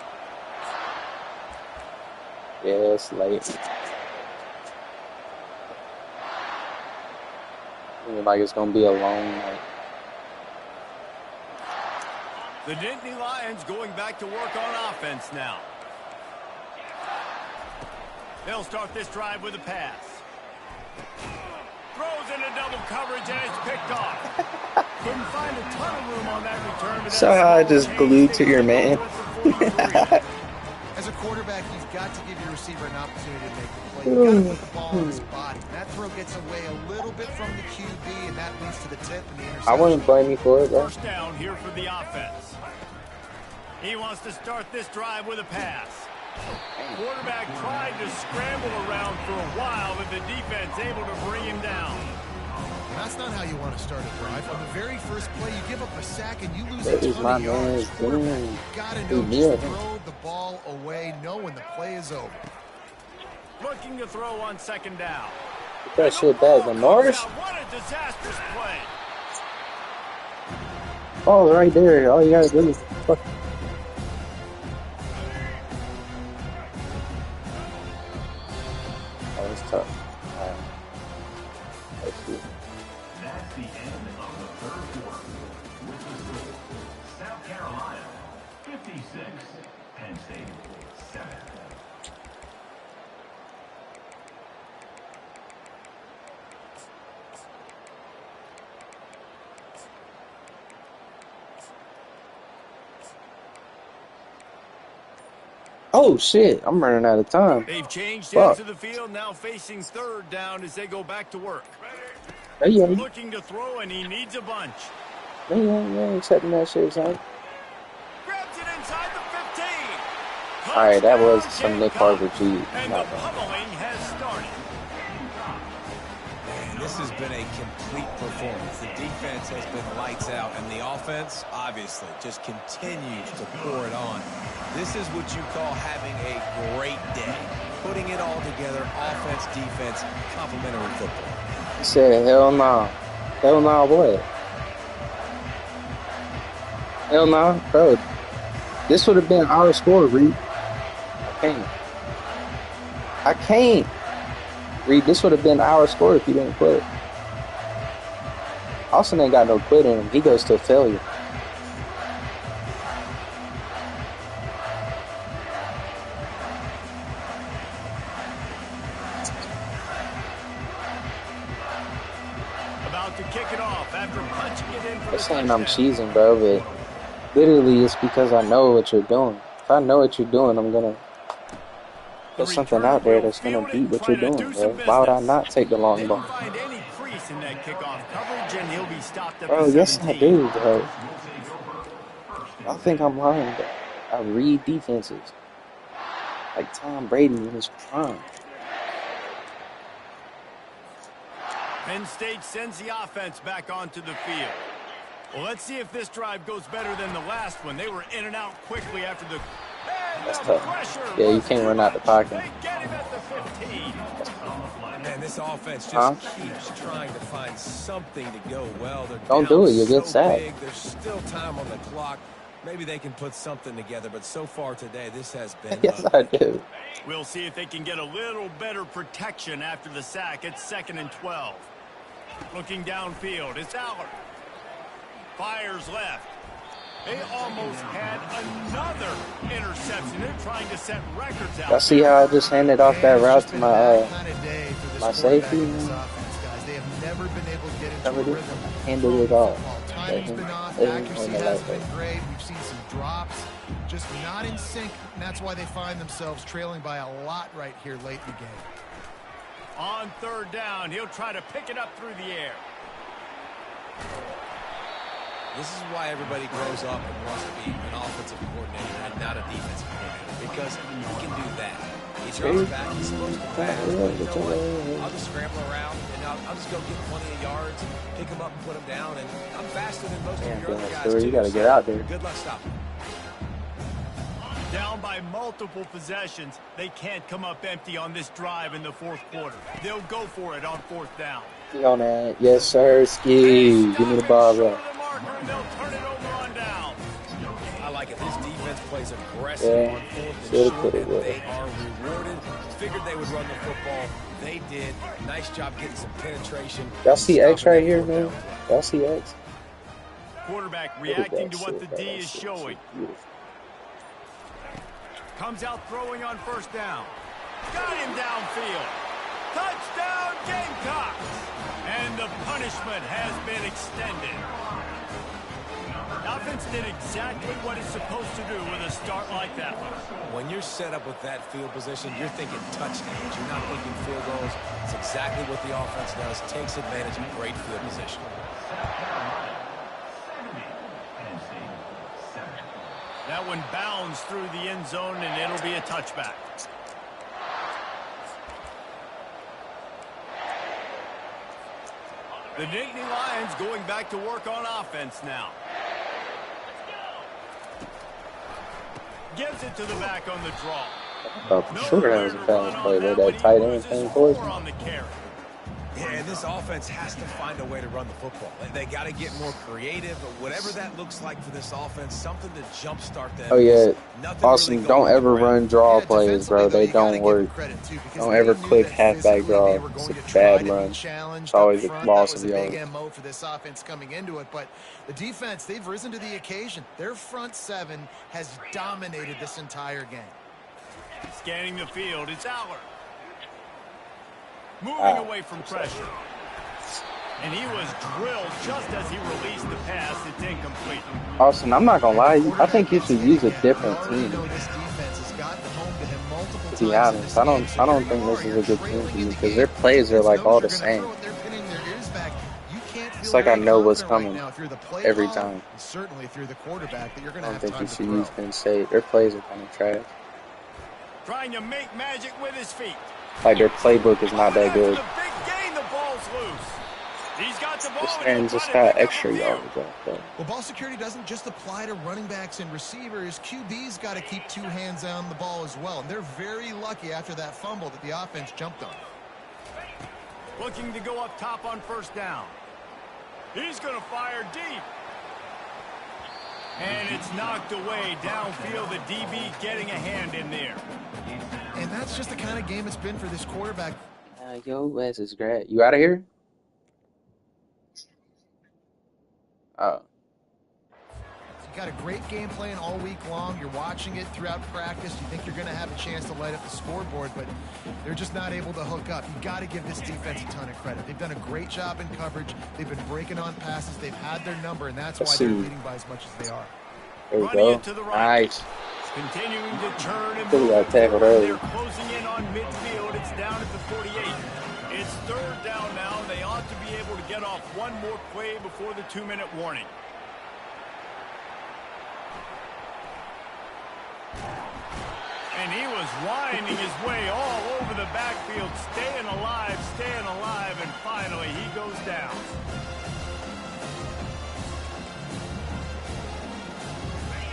Yeah, it's late. Seems like it's gonna be a long night. The Nittany Lions going back to work on offense now. They'll start this drive with a pass. Throws into double coverage, and it's picked off. Couldn't find a ton of room on that return. But So I just glued to your man. As a quarterback, you've got to give your receiver an opportunity to make the play. You've got to put the ball in his body. That throw gets away a little bit from the QB, and that leads to the tip and the interception. I wouldn't blame you for it, bro. First down here for the offense. He wants to start this drive with a pass. Quarterback tried to scramble around for a while, but the defense able to bring him down. That's not how you want to start a drive. On the very first play, you give up a sack and you lose a That is ton my of yards. man's Quarterback, doing. you got to Who know knew just it? throw the ball away, know when the play is over. Looking to throw on second down. Get that shit back, the Norris. What a disastrous play. Oh, right there. All you gotta do is fuck. Oh, it's tough. Alright. Let's see. That's the end of the third quarter. With the score, South Carolina 56, Penn State 7. Oh shit! I'm running out of time. They've changed Fuck. into the field, now facing third down as they go back to work. Hey, yeah, Looking to throw, and he needs a bunch. you ain't accepting that shit, son. Grabs it inside the 15. Alright, that was Touchdown, some Nick Gamecock. Harvard G. And the Not bad. pummeling has started. Man, this has been a complete performance. The defense has been lights out, and the offense, obviously, just continues to pour it on. This is what you call having a great day. Putting it all together, offense, defense, complementary football. He said, hell nah. Hell nah, what? Hell nah, bro. This would have been our score, Reed. I can't. Reed, this would have been our score if you didn't quit. Austin ain't got no quit in him. He goes to failure. About to kick it off after punching it in for They're the saying I'm touchdown. cheesing, bro, but literally it's because I know what you're doing. If I know what you're doing, I'm gonna put something out there that's gonna beat what you're doing, bro. Why would I not take the long Didn't ball? find any crease in that kickoff coverage, and he'll be stopped at Bro, the yes 17. I do, bro. I think I'm lying, bro. I read defenses. Like Tom Brady in his prime. Penn State sends the offense back onto the field. Well, let's see if this drive goes better than the last one. They were in and out quickly after the... And That's the tough. pressure Yeah, you was can't too run out the much. pocket. They get him at the 15. Man, this offense just Huh? keeps trying to find something to go well. They're Don't down do it, you'll get so sacked. big. There's still time on the clock. Maybe they can put something together, but so far today, this has been Yes, I do. We'll see if they can get a little better protection after the sack. It's 2nd and 12. Looking downfield, it's Aller. Fires left. They almost had another interception. They're trying to set records out. Y'all see how I just handed off that route to my my safety? They have never been able to get into Covered a it. rhythm. Handed it off. Timing's been off. They Accuracy didn't hasn't like been great. We've seen some drops. Just not in sync, and that's why they find themselves trailing by a lot right here late in the game. On third down, he'll try to pick it up through the air. This is why everybody grows up and wants to be an offensive coordinator and not a defensive coordinator, because he can do that. He drops back, he's supposed to pass, but you know what? I'll just scramble around, and I'll just go get plenty of yards, pick him up and put him down, and I'm faster than most of your other guys, too. You got to get out there. Good luck stopping. Down by multiple possessions, they can't come up empty on this drive in the fourth quarter. They'll go for it on fourth down. On that. Yes, sir. Ski. Give me the ball back. I like it. This defense plays aggressive on fourth and short, and they are rewarded. Figured they would run the football. They did. Nice job getting some penetration. Y'all see X right here, man? Y'all see X? Quarterback reacting to what the D is showing. Comes out throwing on first down. Got him downfield. Touchdown Gamecocks! And the punishment has been extended. The offense did exactly what it's supposed to do with a start like that one. When you're set up with that field position, you're thinking touchdowns. You're not thinking field goals. It's exactly what the offense does. Takes advantage of great field position. That one bounds through the end zone, and it'll be a touchback. The Nittany Lions going back to work on offense now. Gives it to the back on the draw. Oh, for sure that was a fast play there. That tight end came towards me. Yeah, and this offense has to find a way to run the football. They got to get more creative, but whatever that looks like for this offense, something to jumpstart them. Oh, yeah. Awesome. Really don't ever run draw plays, bro. They don't work. Don't ever click halfback draw. It's a bad run. It's always a loss of yards. MO for this offense coming into it, but the defense, they've risen to the occasion. Their front seven has dominated this entire game. Scanning the field, it's Aller. Moving away from pressure. And he was drilled just as he released the pass. It's incomplete. Austin, I'm not going to lie. I think you should use a different team. To be honest, I don't think this is a good team for you because their plays are like all the same. It's like I know what's coming every time. I don't think you should use Penn State. Their plays are kind of trash. Trying to make magic with his feet. Like their playbook is not that good. This man just got extra yards off that. Well, ball security doesn't just apply to running backs and receivers. QB's got to keep two hands on the ball as well. And they're very lucky after that fumble that the offense jumped on. Looking to go up top on first down. He's going to fire deep. And it's knocked away downfield. The DB getting a hand in there. And that's just the kind of game it's been for this quarterback. Yo, ass is great. You out of here? Oh. You got a great game plan all week long. You're watching it throughout practice. You think you're going to have a chance to light up the scoreboard, but they're just not able to hook up. You got to give this defense a ton of credit. They've done a great job in coverage. They've been breaking on passes. They've had their number, and that's why they're leading by as much as they are. There we go. Nice. Continuing to turn and move. Got tackled earlier. They're closing in on midfield. It's down at the 48. It's third down now. They ought to be able to get off one more play before the 2-minute warning. And he was winding his way all over the backfield, staying alive, and finally he goes down.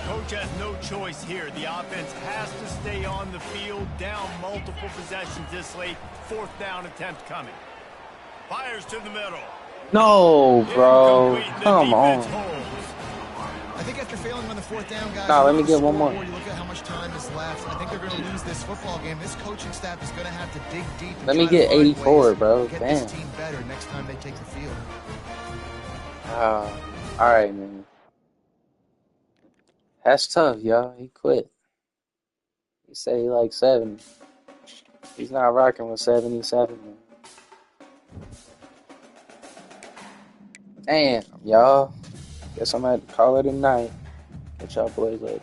Coach has no choice here. The offense has to stay on the field, down multiple possessions this late. Fourth down attempt coming. Fires to the middle. No, bro. Come on. I think after failing on the fourth down, guys, let me get one more. You look at how much time is left. I think they're going to lose this football game. This coaching staff is going to have to dig deep. Let me get 84, bro. Get Damn. this team better next time they take the field. All right, man. That's tough, y'all. He quit. He said he like 70. He's not rocking with 77, man. Damn, y'all. Guess I'm going to call it a night. Catch y'all boys later.